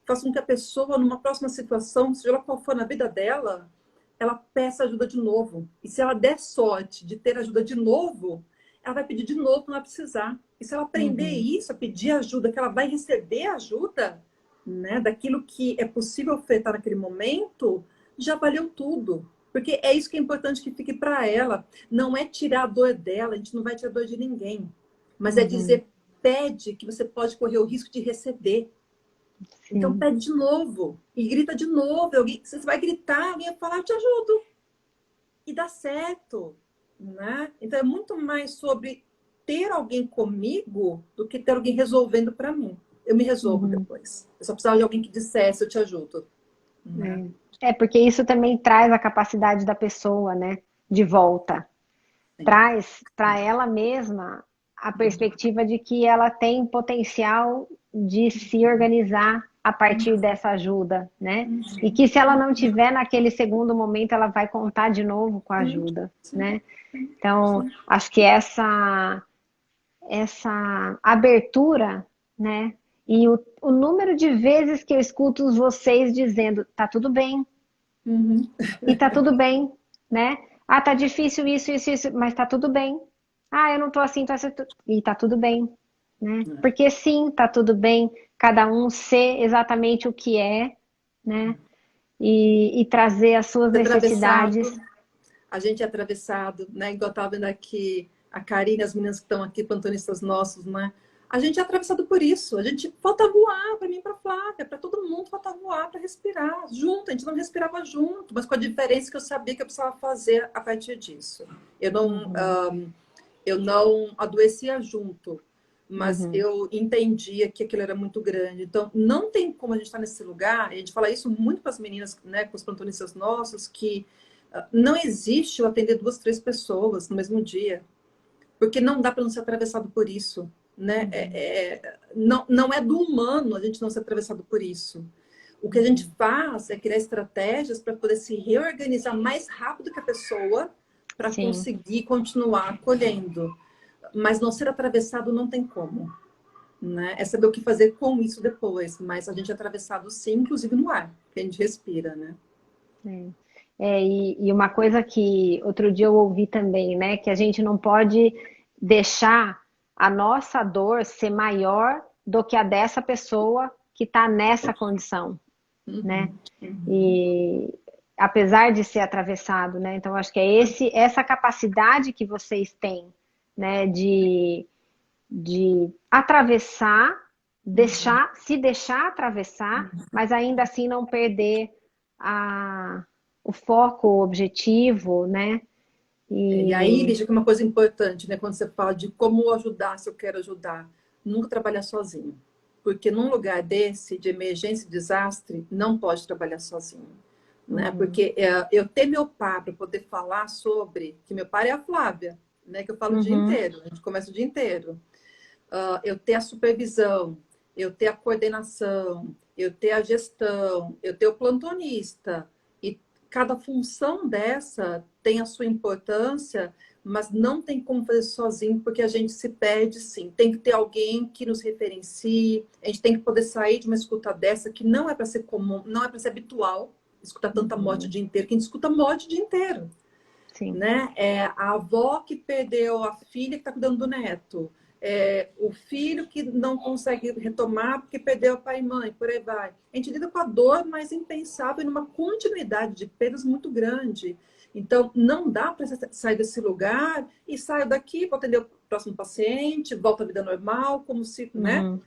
faz com que a pessoa, numa próxima situação, seja lá qual for na vida dela, ela peça ajuda de novo. E se ela der sorte de ter ajuda de novo, ela vai pedir de novo quando ela precisar. E se ela aprender Uhum. isso, a pedir ajuda, que ela vai receber ajuda, né, daquilo que é possível ofertar naquele momento, já valeu tudo. Porque é isso que é importante que fique para ela. Não é tirar a dor dela, a gente não vai tirar a dor de ninguém. Mas é Uhum. dizer, pede que você pode correr o risco de receber. Então Sim. pede de novo e grita de novo. Você vai gritar, alguém vai falar, eu te ajudo. E dá certo, né? Então é muito mais sobre ter alguém comigo do que ter alguém resolvendo para mim. Eu me resolvo Uhum. depois. Eu só precisava de alguém que dissesse, eu te ajudo. Né? Porque isso também traz a capacidade da pessoa, né? De volta. Sim. Traz para ela mesma a perspectiva de que ela tem potencial de se organizar a partir dessa ajuda, né? E que se ela não tiver naquele segundo momento, ela vai contar de novo com a Sim, ajuda, sim, né? Então, sim. acho que essa abertura, né? E o número de vezes que eu escuto vocês dizendo, tá tudo bem, Uhum. E tá tudo bem, né? Ah, tá difícil isso, mas tá tudo bem. Ah, eu não tô assim, tô assim, e tá tudo bem, né? Porque sim, tá tudo bem cada um ser exatamente o que é, né? E trazer as suas necessidades. Atravessado, a gente é atravessado, né? Igual eu estava vendo aqui a Karine, as meninas que estão aqui, plantonistas nossos, né? A gente é atravessado por isso. A gente falta voar para mim, para Flávia, para todo mundo, falta voar para respirar junto. A gente não respirava junto, mas com a diferença que eu sabia que eu precisava fazer a partir disso. Eu não, Uhum, eu não adoecia junto, mas uhum, eu entendia que aquilo era muito grande. Então, não tem como a gente estar nesse lugar, e a gente fala isso muito para as meninas, né, com os plantonistas nossos, que não existe eu atender duas, três pessoas no mesmo dia, porque não dá para não ser atravessado por isso, né? uhum, Não, não é do humano a gente não ser atravessado por isso. O que a gente uhum. faz é criar estratégias para poder se reorganizar mais rápido que a pessoa para Sim. conseguir continuar acolhendo. Mas não ser atravessado não tem como, né? É saber o que fazer com isso depois. Mas a gente é atravessado sim, inclusive no ar, que a gente respira, né? É. E uma coisa que outro dia eu ouvi também, né, que a gente não pode deixar a nossa dor ser maior do que a dessa pessoa que está nessa condição, né? Uhum, uhum. E apesar de ser atravessado, né? Então acho que é essa capacidade que vocês têm, né, de atravessar, se deixar atravessar, mas ainda assim não perder a, o foco, o objetivo, né? E aí, E Lígia, que é uma coisa importante, né? Quando você fala de como ajudar, se eu quero ajudar, nunca trabalhar sozinho. Porque num lugar desse, de emergência e desastre, não pode trabalhar sozinho. Né? uhum, Porque eu ter meu par para poder falar sobre, que meu par é a Flávia, né? Que eu falo o dia uhum, inteiro, a gente começa o dia inteiro. Eu ter a supervisão, eu ter a coordenação, eu ter a gestão, eu ter o plantonista. E cada função dessa tem a sua importância, mas não tem como fazer sozinho, porque a gente se perde sim. Tem que ter alguém que nos referencie, a gente tem que poder sair de uma escuta dessa, que não é para ser comum, não é para ser habitual, escutar tanta morte o uhum, dia inteiro, que a gente escuta morte o dia inteiro, sim, né? É a avó que perdeu a filha que está cuidando do neto. É o filho que não consegue retomar porque perdeu pai e mãe, por aí vai. A gente lida com a dor mais impensável e numa continuidade de perdas muito grande. Então, não dá para sair desse lugar e sair daqui para atender o próximo paciente, volta à vida normal, como se, né, uhum,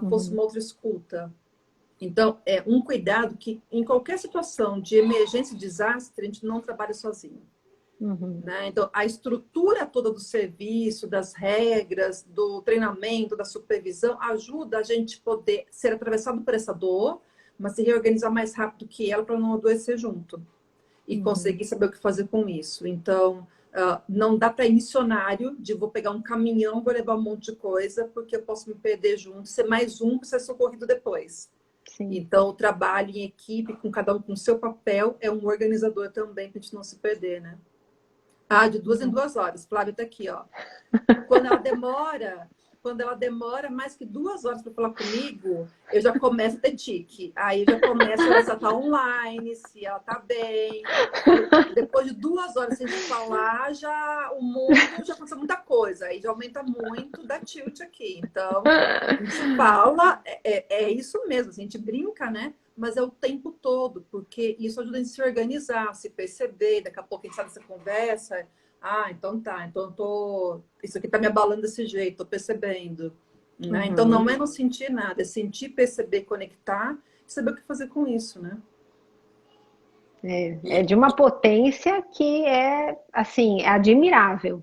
fosse uhum, uma outra escuta. Então, é um cuidado que, em qualquer situação de emergência e desastre, a gente não trabalha sozinho. uhum, Né? Então, a estrutura toda do serviço, das regras, do treinamento, da supervisão, ajuda a gente poder ser atravessado por essa dor, mas se reorganizar mais rápido que ela para não adoecer junto e uhum, conseguir saber o que fazer com isso. Então, não dá para ir missionário de vou pegar um caminhão, vou levar um monte de coisa, porque eu posso me perder junto, ser mais um que ser socorrido depois. sim. Então, o trabalho em equipe, com cada um com o seu papel, é um organizador também, para a gente não se perder, né? Ah, de 2 em 2 horas. Flávia está aqui, ó. Quando ela demora, quando ela demora mais que 2 horas para falar comigo, eu já começo a ter tique. Aí eu já começo a ver se ela está online, se ela está bem. Eu falo, depois de 2 horas sem se falar, já o mundo já aconteceu muita coisa. Aí já aumenta muito da tilt aqui. Então, a gente fala, é isso mesmo, assim, a gente brinca, né? Mas é o tempo todo, porque isso ajuda a gente se organizar, se perceber. Daqui a pouco a gente sabe dessa conversa. Ah, então tá. Então eu tô. Isso aqui tá me abalando desse jeito, tô percebendo. Né? Então Uhum. não é não sentir nada, é sentir, perceber, conectar e saber o que fazer com isso, né? É de uma potência que é, assim, admirável.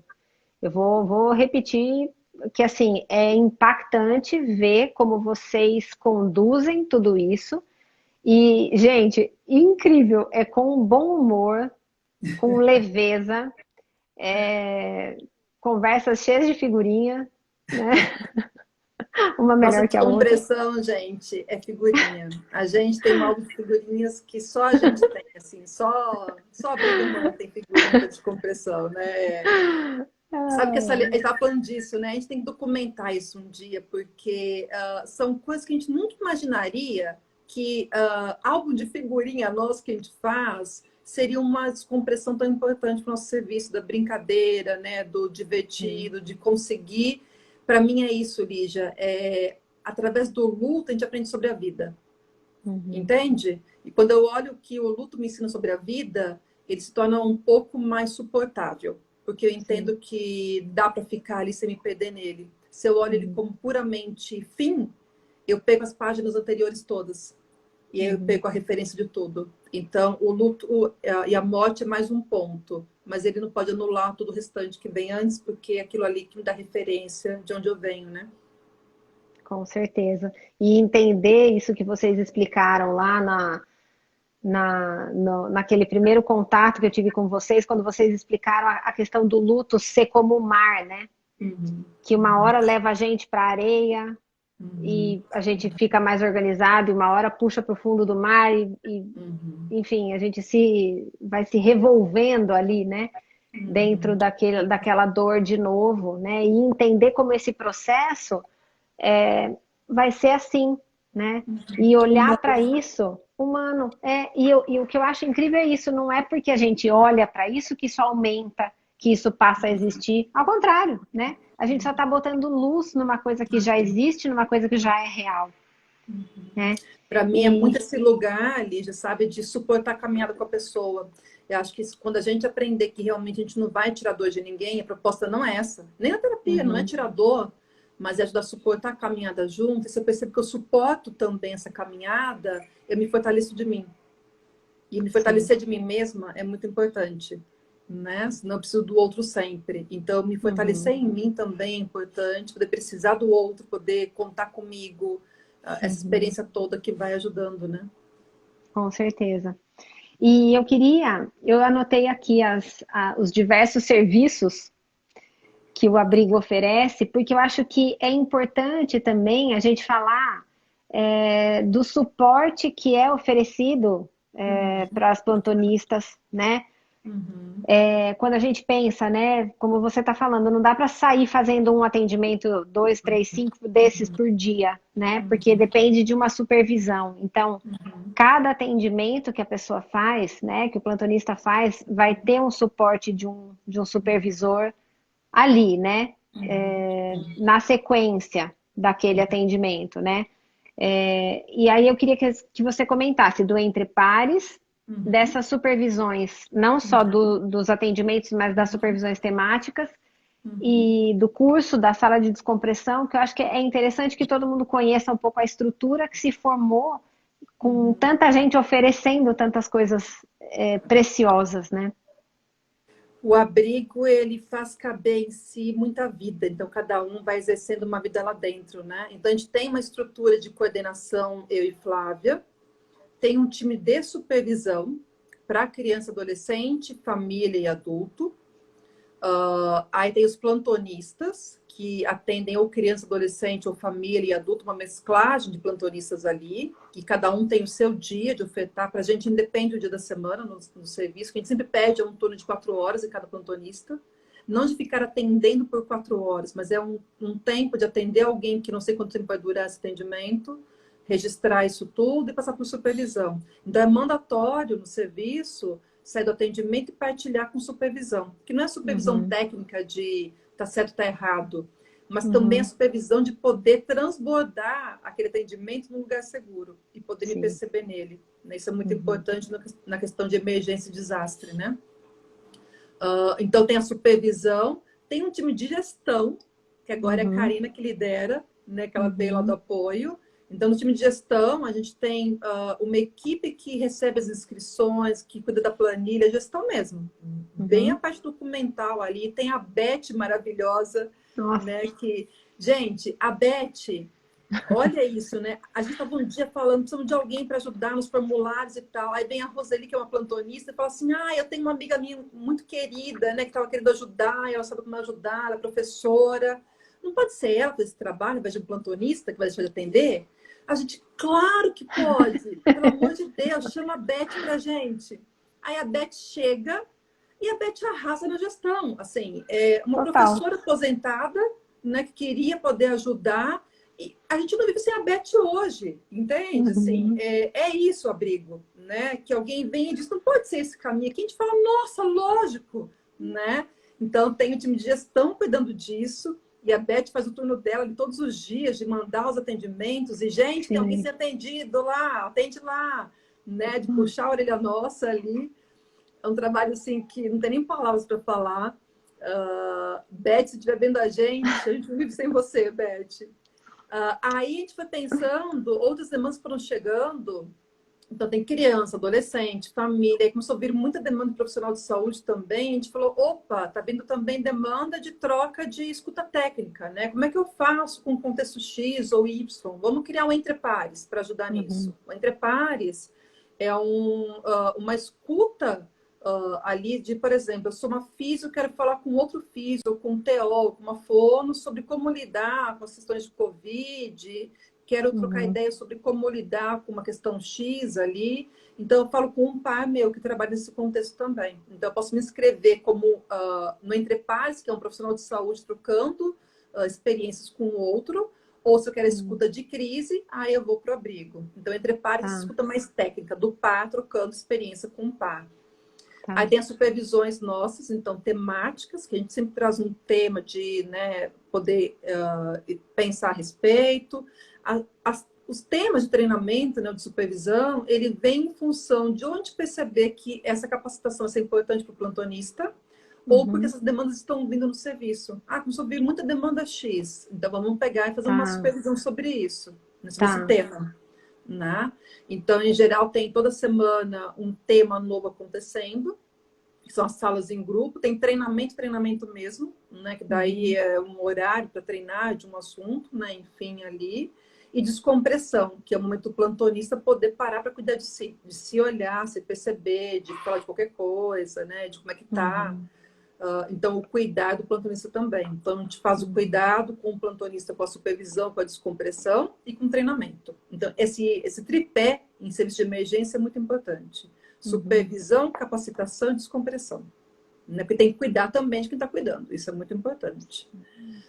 Vou repetir que, assim, é impactante ver como vocês conduzem tudo isso. E, gente, incrível, é com bom humor, com leveza, conversas cheias de figurinha, né? Uma Nossa melhor que a outra. descompressão, gente, é figurinha. A gente tem um álbum de figurinhas que só a gente tem, assim, só a vida humana tem figurinha para descompressão, né? Sabe que a gente estava falando disso, né? A gente tem que documentar isso um dia, porque são coisas que a gente nunca imaginaria que álbum de figurinha nosso que a gente faz seria uma descompressão tão importante para o nosso serviço, da brincadeira, né? Do divertido, de conseguir. Para mim é isso, Lígia. Através do luto, a gente aprende sobre a vida. Entende? E quando eu olho que o luto me ensina sobre a vida, ele se torna um pouco mais suportável. Porque eu entendo que dá para ficar ali sem me perder nele. Se eu olho ele como puramente fim, eu pego as páginas anteriores todas. E aí eu pego a referência de tudo. Então, o luto e a morte é mais um ponto. Mas ele não pode anular todo o restante que vem antes, porque é aquilo ali que me dá referência de onde eu venho, né? Com certeza. E entender isso que vocês explicaram lá naquele primeiro contato que eu tive com vocês, quando vocês explicaram a questão do luto ser como o mar, né? Que uma hora leva a gente para a areia e a gente fica mais organizado, e uma hora puxa para o fundo do mar enfim, a gente vai se revolvendo ali, né? Dentro daquela dor de novo, né? E entender como esse processo vai ser assim, né? E olhar para isso humano. E o que eu acho incrível é isso, não é porque a gente olha para isso que isso aumenta, que isso passa a existir. Ao contrário, né? A gente só está botando luz numa coisa que já existe, numa coisa que já é real. Né? Para mim é muito esse lugar, Lígia, sabe, de suportar a caminhada com a pessoa. Eu acho que quando a gente aprender que realmente a gente não vai tirar dor de ninguém, a proposta não é essa. Nem a terapia, não é tirar dor, mas é ajudar a suportar a caminhada junto. E se eu percebo que eu suporto também essa caminhada, eu me fortaleço de mim. E me fortalecer de mim mesma é muito importante, né? Senão eu preciso do outro sempre. Então, me fortalecer em mim também é importante, poder precisar do outro, poder contar comigo, essa experiência toda que vai ajudando, né? Com certeza. E eu anotei aqui os diversos serviços que o abrigo oferece, porque eu acho que é importante também a gente falar do suporte que é oferecido para as plantonistas, né? Quando a gente pensa, né, como você está falando, não dá para sair fazendo um atendimento, 2, 3, 5 desses por dia, né? Porque depende de uma supervisão. Então, cada atendimento que a pessoa faz, né, que o plantonista faz, vai ter um suporte de um supervisor ali, né? Na sequência daquele atendimento, né? E aí eu queria que você comentasse do Entre Pares, dessas supervisões, não só dos atendimentos, mas das supervisões temáticas, e do curso da sala de descompressão, que eu acho que é interessante que todo mundo conheça um pouco a estrutura que se formou com tanta gente oferecendo tantas coisas preciosas, né? O abrigo, ele faz caber em si muita vida, então cada um vai exercendo uma vida lá dentro, né? Então a gente tem uma estrutura de coordenação, eu e Flávia, tem um time de supervisão para criança, adolescente, família e adulto. Aí tem os plantonistas, que atendem ou criança, adolescente, ou família e adulto, uma mesclagem de plantonistas ali, que cada um tem o seu dia de ofertar. Para a gente, independe do dia da semana no serviço, que a gente sempre pede um turno de 4 horas em cada plantonista. Não de ficar atendendo por 4 horas, mas é um tempo de atender alguém que não sei quanto tempo vai durar esse atendimento, registrar isso tudo e passar por supervisão. Então, é mandatório no serviço sair do atendimento e partilhar com supervisão, que não é supervisão técnica de tá certo, tá errado, mas também a supervisão de poder transbordar aquele atendimento num lugar seguro e poder me perceber nele. Isso é muito importante na questão de emergência e desastre, né? Então, tem a supervisão, tem um time de gestão, que agora é a Karina que lidera, né, que ela veio lá do apoio. Então, no time de gestão, a gente tem uma equipe que recebe as inscrições, que cuida da planilha, gestão mesmo. Bem a parte documental ali. Tem a Beth maravilhosa, né? Que, gente, a Beth, olha isso, né? A gente estava um dia falando, precisamos de alguém para ajudar nos formulários e tal. Aí vem a Roseli, que é uma plantonista, e fala assim, eu tenho uma amiga minha muito querida, né? Que estava querendo ajudar, e ela sabe como ajudar, ela é professora. Não pode ser ela fazer esse trabalho, ao invés de um plantonista que vai deixar de atender? A gente, claro que pode. Pelo amor de Deus, chama a Beth pra gente. Aí a Beth chega e a Beth arrasa na gestão. Assim, uma professora aposentada, né, que queria poder ajudar, E a gente não vive sem a Beth hoje, entende? Assim, Uhum. é isso o abrigo, né? Que alguém vem e diz, não pode ser esse caminho aqui. A gente fala, nossa, lógico, né? Então, tem o time de gestão cuidando disso, e a Beth faz o turno dela de todos os dias, de mandar os atendimentos, e, gente, tem alguém Sim. sendo atendido lá, atende lá, né? De puxar a orelha nossa ali. É um trabalho, assim, que não tem nem palavras para falar. Beth, se estiver vendo a gente não vive sem você, Beth. Aí a gente foi pensando, outras demandas foram chegando, então tem criança, adolescente, família, aí começou a vir muita demanda de profissional de saúde também, a gente falou, opa, tá vindo também demanda de troca de escuta técnica, né? Como é que eu faço com contexto X ou Y? Vamos criar um Entre Pares para ajudar Uhum. nisso. O Entre Pares é uma escuta ali de, por exemplo, eu sou uma físio, quero falar com outro físio, com um TO, com uma fono, sobre como lidar com as questões de Covid, quero trocar Uhum. ideias sobre como lidar com uma questão X ali. Então, eu falo com um par meu que trabalha nesse contexto também. Então, eu posso me inscrever como no Entre Pares, que é um profissional de saúde trocando experiências com o outro, ou se eu quero Uhum. escuta de crise, aí eu vou para o abrigo. Então, Entre Pares, Tá, escuta mais técnica, do par trocando experiência com o par. Aí tá. tem as supervisões nossas, então, temáticas, que a gente sempre traz um tema de, né, poder pensar a respeito. Os temas de treinamento, né, de supervisão, ele vem em função de onde perceber que essa capacitação é importante para o plantonista, ou porque Uhum. essas demandas estão vindo no serviço. Começou a vir muita demanda X, então vamos pegar e fazer uma Tá, supervisão sobre isso, sobre esse tá. tema. Né? Então, em geral, tem toda semana um tema novo acontecendo, que são as salas em grupo, tem treinamento mesmo, né? Que daí Uhum. é um horário para treinar de um assunto, né? Enfim, ali. E descompressão, que é o momento do plantonista poder parar para cuidar de se olhar, se perceber, de falar de qualquer coisa, né? De como é que tá. Uhum. Então, o cuidado do plantonista também. Então, a gente faz o Uhum. cuidado com o plantonista, com a supervisão, com a descompressão e com o treinamento. Então, esse tripé em serviço de emergência é muito importante. Uhum. Supervisão, capacitação e descompressão. Né? Porque tem que cuidar também de quem está cuidando. Isso é muito importante.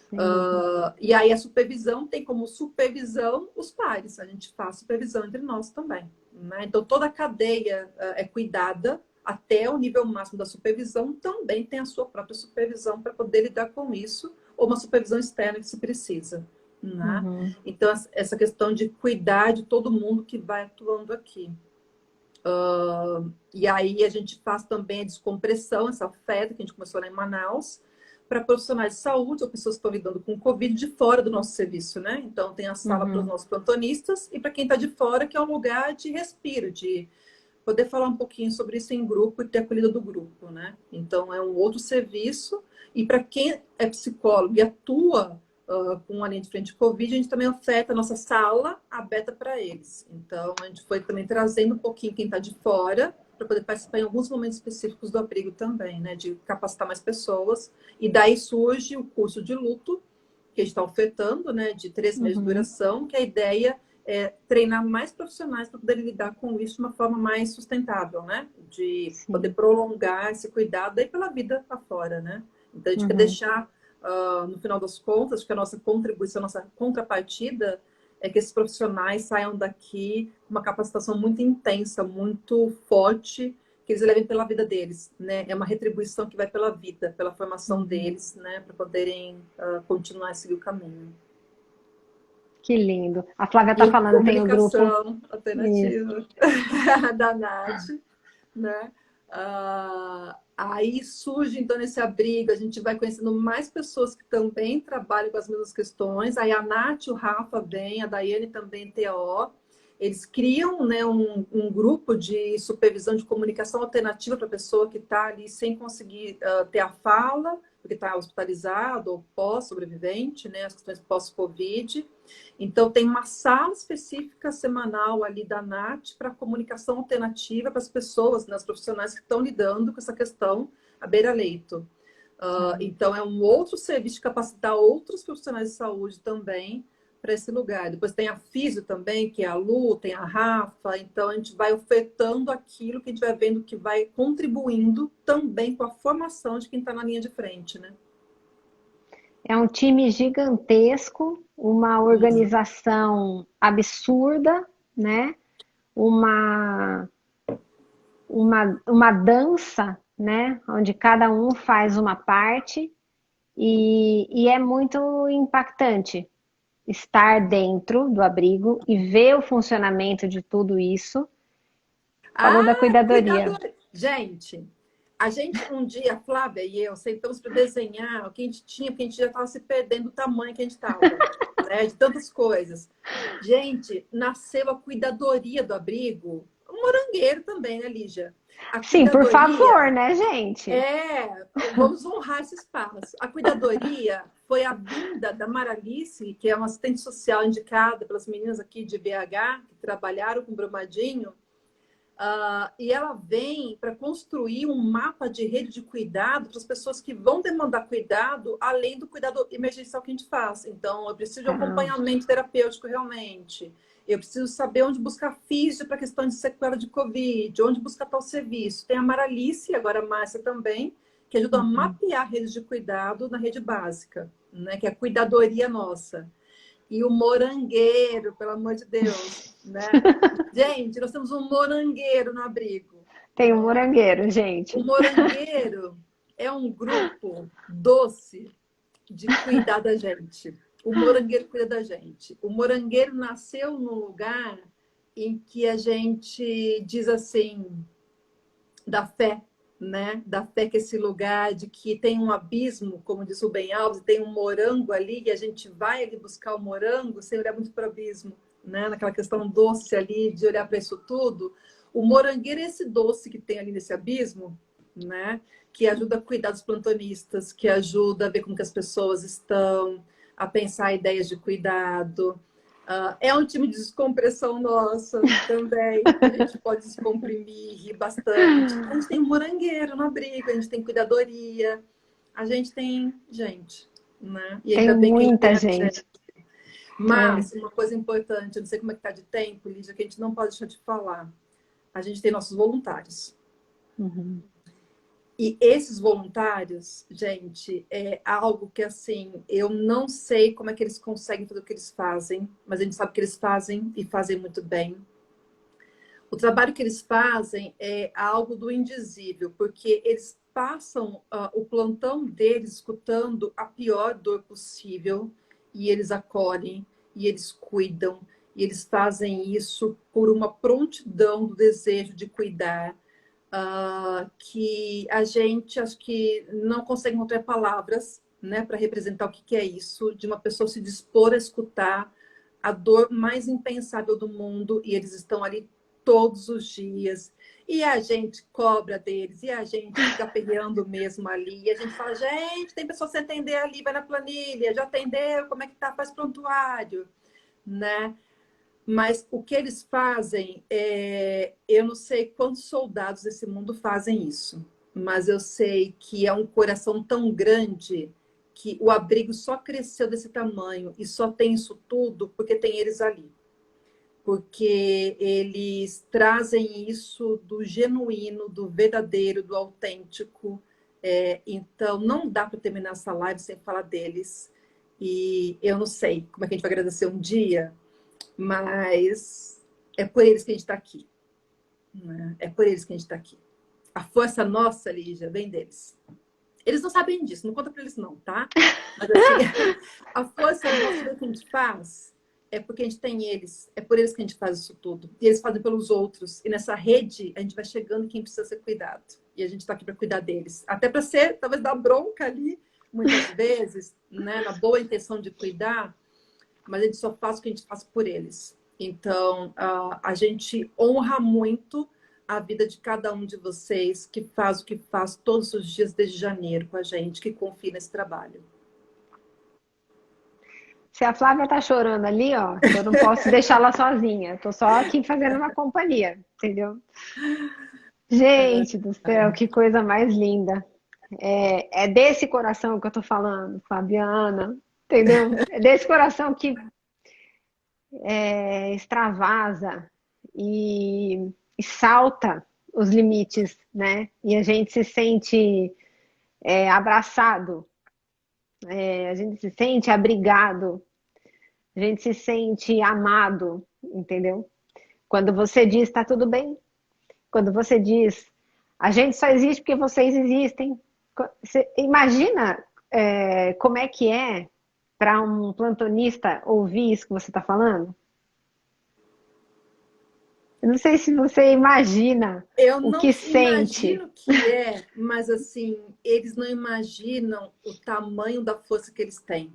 Sem dúvida. E aí, a supervisão tem como supervisão os pares. A gente faz supervisão entre nós também. Né? Então, toda a cadeia é cuidada até o nível máximo da supervisão, também tem a sua própria supervisão para poder lidar com isso, ou uma supervisão externa que se precisa. Né? Uhum. Então, essa questão de cuidar de todo mundo que vai atuando aqui. E aí a gente faz também a descompressão, essa oferta que a gente começou lá em Manaus, para profissionais de saúde ou pessoas que estão lidando com Covid de fora do nosso serviço, né? Então tem a sala para os Uhum. nossos plantonistas e para quem está de fora, que é um lugar de respiro, de poder falar um pouquinho sobre isso em grupo e ter acolhida do grupo, né? Então é um outro serviço. E para quem é psicólogo e atua com a linha de frente de Covid, a gente também oferta a nossa sala aberta para eles. Então a gente foi também trazendo um pouquinho quem está de fora para poder participar em alguns momentos específicos do abrigo também, né? De capacitar mais pessoas. E daí surge o curso de luto que a gente está ofertando, né? De 3 meses de Uhum. duração, que a ideia treinar mais profissionais para poder lidar com isso de uma forma mais sustentável, né? De poder Sim. prolongar esse cuidado aí pela vida afora, né? Então, a gente quer Uhum. deixar, no final das contas, que a nossa contribuição, a nossa contrapartida é que esses profissionais saiam daqui com uma capacitação muito intensa, muito forte, que eles levem pela vida deles, né? É uma retribuição que vai pela vida, pela formação Uhum. deles, né? Para poderem continuar a seguir o caminho. Que lindo. A Flávia E está o falando, tem o grupo. comunicação Isso. alternativa da Nath, né? Aí surge, então, nesse abrigo, a gente vai conhecendo mais pessoas que também trabalham com as mesmas questões. Aí a Nath, o Rafa vem, a Daiane também, TO. Eles criam, né, um grupo de supervisão de comunicação alternativa para a pessoa que está ali sem conseguir ter a fala, porque está hospitalizado ou pós-sobrevivente, né, as questões pós-Covid. Então, tem uma sala específica semanal ali da NAT para comunicação alternativa para as pessoas, né, os profissionais que estão lidando com essa questão à beira-leito. Tá. Então, é um outro serviço de capacitar outros profissionais de saúde também para esse lugar. Depois tem a Físio também, que é a Lu, tem a Rafa. Então, a gente vai ofertando aquilo que a gente vai vendo que vai contribuindo também com a formação de quem está na linha de frente, né? É um time gigantesco, uma organização absurda, né? Uma, uma dança, né? Onde cada um faz uma parte e é muito impactante estar dentro do abrigo e ver o funcionamento de tudo isso. Falou da Ah, cuidadoria. cuidado. Gente, a gente um dia, a Flávia e eu, sentamos para desenhar o que a gente tinha, porque a gente já estava se perdendo do tamanho que a gente estava, né? De tantas coisas. Gente, nasceu a cuidadoria do abrigo, o morangueiro também, né, Lígia? A Sim, por favor, cuidadoria né, gente? vamos honrar esse espaço. A cuidadoria foi a vinda da Maralice, que é uma assistente social indicada pelas meninas aqui de BH, que trabalharam com Brumadinho. E ela vem para construir um mapa de rede de cuidado para as pessoas que vão demandar cuidado, além do cuidado emergencial que a gente faz. Então, eu preciso de Ah, acompanhamento terapêutico realmente. Eu preciso saber onde buscar físio para questão de sequela de Covid, onde buscar tal serviço. Tem a Maralice, agora a Márcia também, que ajuda a uhum. mapear redes de cuidado na rede básica, né? Que é a cuidadoria nossa. E o morangueiro, pelo amor de Deus, né? Gente, nós temos um morangueiro no abrigo. Tem um morangueiro, gente. O morangueiro é um grupo doce de cuidar da gente. O morangueiro cuida da gente. O morangueiro nasceu num lugar em que a gente diz assim, da fé, né? Da fé que esse lugar de que tem um abismo, como diz o Ben Alves, tem um morango ali e a gente vai ali buscar o morango sem olhar muito para o abismo, né? Naquela questão doce ali de olhar para isso tudo. O morangueiro é esse doce que tem ali nesse abismo, né? Que ajuda a cuidar dos plantonistas, que ajuda a ver como que as pessoas estão, a pensar ideias de cuidado. É um time de descompressão nossa também, que a gente pode descomprimir, rir bastante. A gente tem um morangueiro no abrigo, a gente tem cuidadoria, a gente tem gente, né? E Tem ainda bem que a gente tem muita a gente. gente. É. Mas uma coisa importante, eu não sei como é que tá de tempo, Lígia, que a gente não pode deixar de falar. A gente tem nossos voluntários. Uhum. E esses voluntários, gente, é algo que, assim, eu não sei como é que eles conseguem fazer o que eles fazem, mas a gente sabe que eles fazem e fazem muito bem. O trabalho que eles fazem é algo do indizível, porque eles passam o plantão deles escutando a pior dor possível e eles acolhem, e eles cuidam, e eles fazem isso por uma prontidão do desejo de cuidar, que a gente acho que não consegue encontrar palavras, né, para representar o que é isso, de uma pessoa se dispor a escutar a dor mais impensável do mundo e eles estão ali todos os dias. E a gente cobra deles, e a gente fica aperreando mesmo ali. E a gente fala, gente, tem pessoa sem atender ali, vai na planilha, já atendeu, como é que tá? Faz prontuário, né? Mas o que eles fazem, eu não sei quantos soldados desse mundo fazem isso, mas eu sei que é um coração tão grande que o abrigo só cresceu desse tamanho e só tem isso tudo porque tem eles ali. Porque eles trazem isso do genuíno, do verdadeiro, do autêntico. Então, não dá para terminar essa live sem falar deles. E eu não sei como é que a gente vai agradecer um dia, mas é por eles que a gente está aqui, né? É por eles que a gente está aqui. A força nossa, Lígia, vem deles. Eles não sabem disso, não conta para eles não, tá? Mas assim, a força nossa do que a gente faz é porque a gente tem eles, é por eles que a gente faz isso tudo. E eles fazem pelos outros. E nessa rede, a gente vai chegando em quem precisa ser cuidado. E a gente está aqui para cuidar deles. Até para ser, talvez, dar bronca ali, muitas vezes, né? Na boa intenção de cuidar, mas a gente só faz o que a gente faz por eles. Então, a gente honra muito a vida de cada um de vocês que faz o que faz todos os dias desde janeiro com a gente, que confia nesse trabalho. Se a Flávia tá chorando ali, ó, eu não posso deixá-la sozinha. Tô só aqui fazendo uma companhia, entendeu? Gente do céu, que coisa mais linda. É desse coração que eu tô falando, Fabiana, entendeu? É desse coração que extravasa e salta os limites, né? E a gente se sente abraçado, a gente se sente abrigado, a gente se sente amado, entendeu? Quando você diz, tá tudo bem. Quando você diz, a gente só existe porque vocês existem. Você imagina como é que é para um plantonista ouvir isso que você está falando? Eu não sei se você imagina Eu o não que sente. imagino que é, mas assim, eles não imaginam o tamanho da força que eles têm.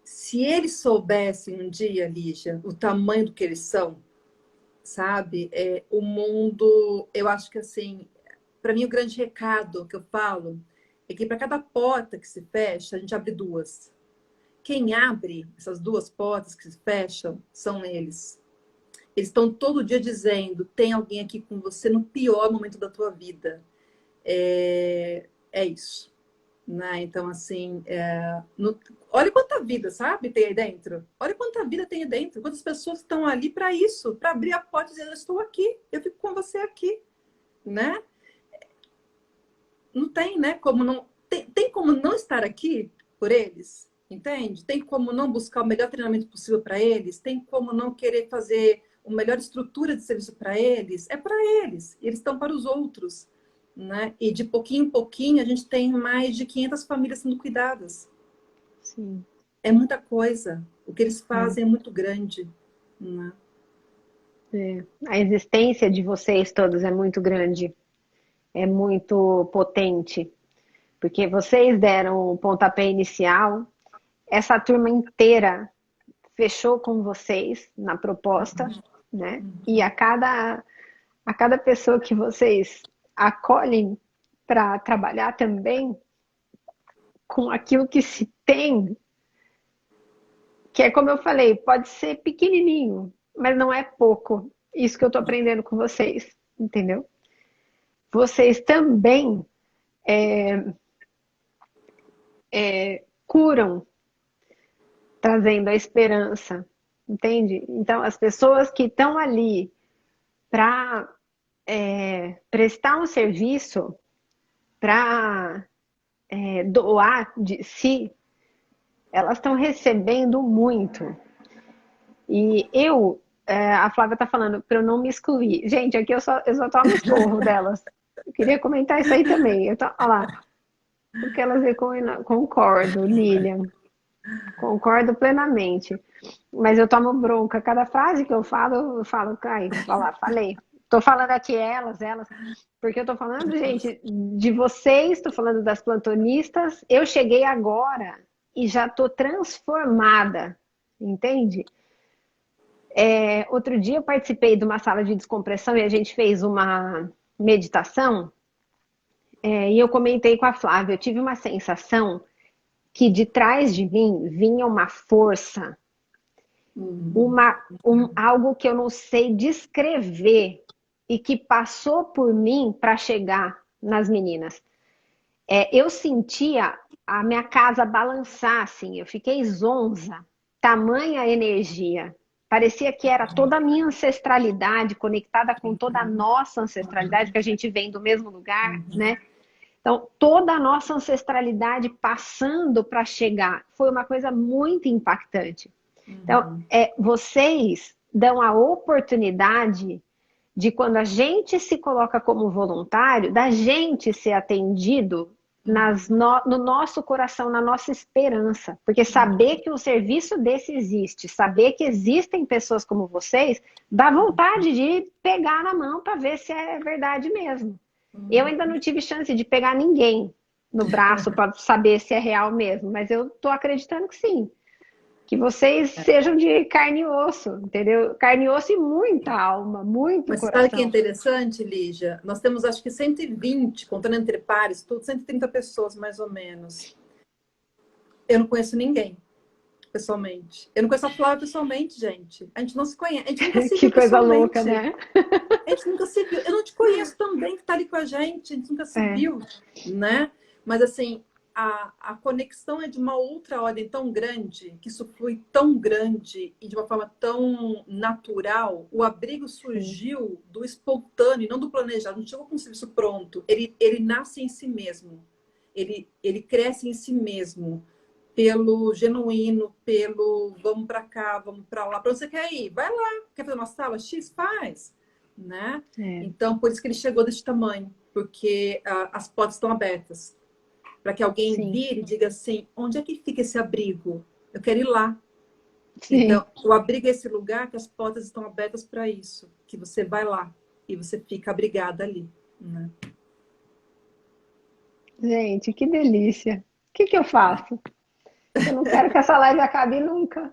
Se eles soubessem um dia, Lígia, o tamanho do que eles são, sabe? O mundo, eu acho que assim, para mim o grande recado que eu falo é que para cada porta que se fecha, a gente abre duas. Quem abre essas duas portas que se fecham são eles. Eles estão todo dia dizendo: tem alguém aqui com você no pior momento da tua vida. É isso. Né? Então, assim, olha quanta vida, sabe, tem aí dentro. Olha quanta vida tem aí dentro. Quantas pessoas estão ali para isso, para abrir a porta e dizer: eu estou aqui, eu fico com você aqui. Né? Não tem, né? Como não, tem como não estar aqui por eles, entende? Tem como não buscar o melhor treinamento possível para eles, tem como não querer fazer a melhor estrutura de serviço para eles, é para eles, e eles estão para os outros, né? E de pouquinho em pouquinho a gente tem mais de 500 famílias sendo cuidadas. Sim. É muita coisa, o que eles É, fazem é muito grande, né? é. A existência de vocês todos é muito grande, é muito potente, porque vocês deram o pontapé inicial, essa turma inteira fechou com vocês na proposta, né? E a cada pessoa que vocês acolhem para trabalhar também com aquilo que se tem, que é como eu falei, pode ser pequenininho, mas não é pouco. Isso que eu tô aprendendo com vocês, entendeu? Vocês também curam, trazendo a esperança, entende? Então, as pessoas que estão ali para prestar um serviço, para doar de si, elas estão recebendo muito. E a Flávia está falando para eu não me excluir. Gente, aqui eu só tomo esporro delas. Eu queria comentar isso aí também. Olha lá, o que elas concordo, Lilian. Concordo plenamente. Mas eu tomo bronca. Cada frase que eu falo, cai, olha lá, falei. Tô falando aqui elas, porque eu tô falando, gente, de vocês, tô falando das plantonistas. Eu cheguei agora e já tô transformada, entende? Outro dia eu participei de uma sala de descompressão e a gente fez uma meditação, e eu comentei com a Flávia, eu tive uma sensação que de trás de mim vinha uma força, algo que eu não sei descrever e que passou por mim para chegar nas meninas. Eu sentia a minha casa balançar, assim, eu fiquei zonza, tamanha energia. Parecia que era toda a minha ancestralidade conectada com toda a nossa ancestralidade, que a gente vem do mesmo lugar, né? Então, toda a nossa ancestralidade passando para chegar foi uma coisa muito impactante. Então, vocês dão a oportunidade de, quando a gente se coloca como voluntário, da gente ser atendido no nosso coração, na nossa esperança. Porque saber que um serviço desse existe, saber que existem pessoas como vocês, dá vontade de pegar na mão para ver se é verdade mesmo. Eu ainda não tive chance de pegar ninguém no braço para saber se é real mesmo, mas eu estou acreditando que sim. Que vocês sejam de carne e osso, entendeu? Carne e osso e muita alma, muito Mas sabe o que é coração. interessante, Lígia? Nós temos acho que 120, contando entre pares, tudo, 130 pessoas mais ou menos. Eu não conheço ninguém pessoalmente. Eu não conheço a Flávia pessoalmente, gente. A gente não se conhece, a gente nunca se Que viu coisa louca, pessoalmente. né? A gente nunca se viu. Eu não te conheço também, que está ali com a gente nunca se É, viu, né? Mas assim, a conexão é de uma outra ordem tão grande, que isso flui tão grande e de uma forma tão natural. O abrigo sim. surgiu do espontâneo, não do planejado, não chegou com um serviço pronto. Ele nasce em si mesmo. Ele cresce em si mesmo. pelo genuíno, pelo vamos para cá, vamos para lá. Para onde você quer ir? Vai lá. Quer fazer uma sala X? Faz. Né? Então, por isso que ele chegou desse tamanho, porque as portas estão abertas. Para que alguém vire e diga assim, onde é que fica esse abrigo? Eu quero ir lá. Sim. Então, o abrigo é esse lugar que as portas estão abertas para isso. Que você vai lá e você fica abrigada ali. Né? Gente, que delícia. O que eu faço? Eu não quero que essa live acabe nunca.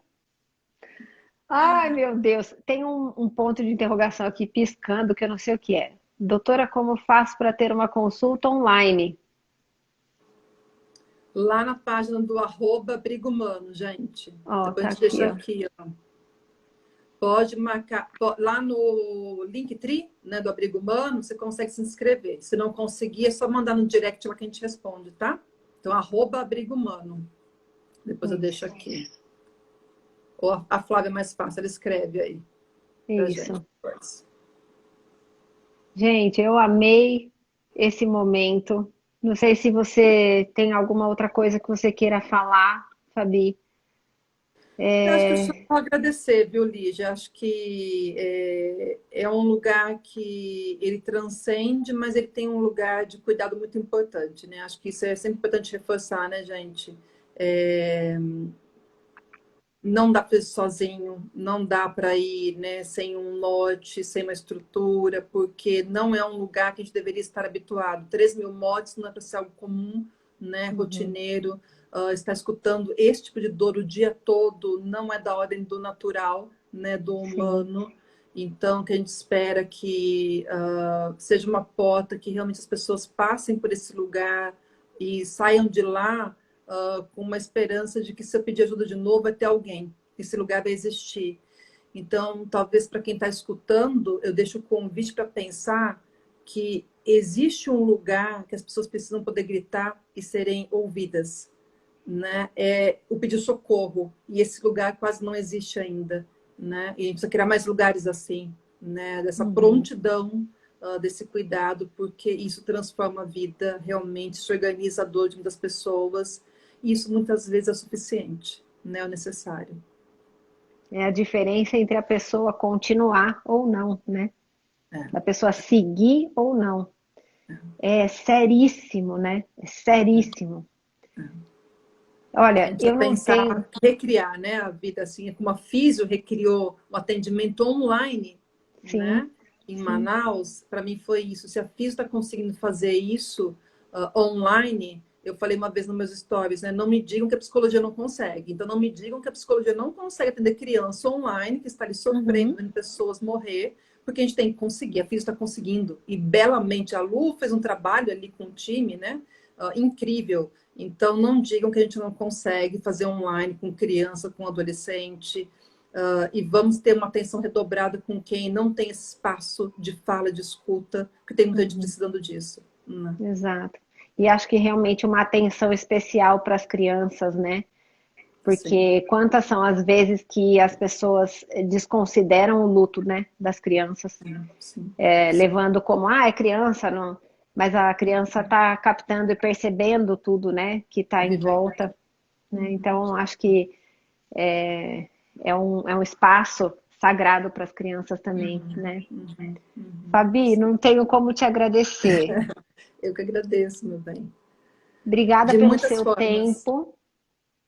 Ai, meu Deus. Tem um ponto de interrogação aqui piscando que eu não sei o que é. Doutora, como faço para ter uma consulta online? Lá na página do @Abrigo Humano, gente. Ó, Depois tá a gente deixa aqui, aqui, ó. Pode marcar. Lá no Linktree, né, do Abrigo Humano, você consegue se inscrever. Se não conseguir, é só mandar no direct lá que a gente responde, tá? Então, @Abrigo Humano. Depois eu deixo aqui. Ou a Flávia é mais fácil, ela escreve aí. Isso. Gente, eu amei esse momento. Não sei se você tem alguma outra coisa que você queira falar, Fabi. Eu acho que eu só vou agradecer, viu, Lígia? Acho que é um lugar que ele transcende, mas ele tem um lugar de cuidado muito importante, né? Acho que isso é sempre importante reforçar, né, gente? Não dá para ir sozinho, não dá para ir, né, sem um norte, sem uma estrutura, porque não é um lugar que a gente deveria estar habituado. 3.000 mortes não é para ser algo comum, né, rotineiro. Estar escutando esse tipo de dor o dia todo não é da ordem do natural, né, do humano. Sim. Então, que a gente espera que seja uma porta que realmente as pessoas passem por esse lugar e saiam de lá com uma esperança de que se eu pedir ajuda de novo vai ter alguém, esse lugar vai existir. Então, talvez para quem está escutando, eu deixo o convite para pensar que existe um lugar que as pessoas precisam poder gritar e serem ouvidas. Né? É o pedir socorro, e esse lugar quase não existe ainda. Né? E a gente precisa criar mais lugares assim, né? Dessa prontidão, desse cuidado, porque isso transforma a vida, realmente se organiza a dor de muitas pessoas. E isso muitas vezes é o suficiente, né? É o necessário. É a diferença entre a pessoa continuar ou não, né? Da pessoa seguir ou não. É seríssimo, né? É seríssimo. Olha, eu não tenho... Recriar, né? A vida assim, como a Físio recriou o atendimento online, né? Em Manaus, para mim foi isso. Se a Físio está conseguindo fazer isso online... Eu falei uma vez nos meus stories, né? Não me digam que a psicologia não consegue. Então, não me digam que a psicologia não consegue atender criança online, que está ali sofrendo, vendo pessoas morrer, porque a gente tem que conseguir. A Físio está conseguindo. E, belamente, a Lu fez um trabalho ali com o time, né? Incrível. Então, não digam que a gente não consegue fazer online com criança, com adolescente. E vamos ter uma atenção redobrada com quem não tem esse espaço de fala, de escuta, porque tem muita gente precisando disso. Né? Exato. E acho que realmente uma atenção especial para as crianças, né? Porque quantas são as vezes que as pessoas desconsideram o luto, né, das crianças, levando como, é criança, não... mas a criança está captando e percebendo tudo, né, que está em volta. Né? Então, acho que é um espaço sagrado para as crianças também, né? Fabi, não tenho como te agradecer. Eu que agradeço, meu bem. Obrigada pelo seu tempo.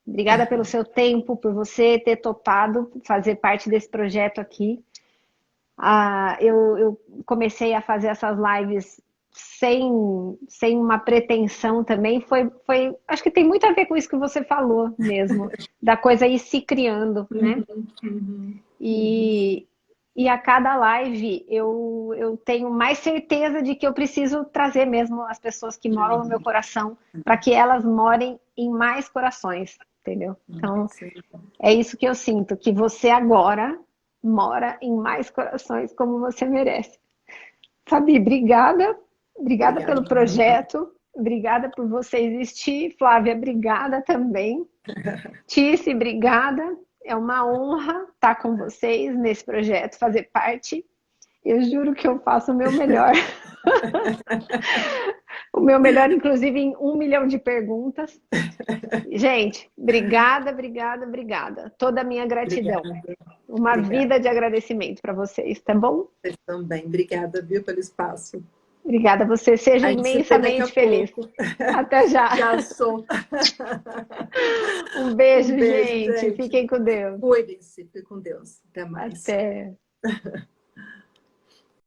Obrigada pelo seu tempo, por você ter topado fazer parte desse projeto aqui. Eu comecei a fazer essas lives sem uma pretensão também. Acho que tem muito a ver com isso que você falou mesmo, da coisa ir se criando, né? E a cada live eu tenho mais certeza de que eu preciso trazer mesmo as pessoas que moram no meu coração para que elas morem em mais corações, entendeu? Então, é isso que eu sinto, que você agora mora em mais corações como você merece. Fabi, obrigada. Obrigada pelo projeto. Obrigada por você existir. Flávia, obrigada também. Tice, obrigada. É uma honra estar com vocês nesse projeto, fazer parte. Eu juro que eu faço o meu melhor. O meu melhor, inclusive, em 1 milhão de perguntas. Gente, obrigada, obrigada, obrigada. Toda a minha gratidão. Obrigada. Uma Obrigada. vida de agradecimento para vocês, tá bom? Vocês também. Obrigada, viu, pelo espaço. Obrigada a você. Seja A gente se vê daqui a imensamente feliz. pouco. Até já. Já sou. Um beijo, Um beijo, gente. gente. Fiquem com Deus. Cuidem-se. Fiquem com Deus. Até mais. Até.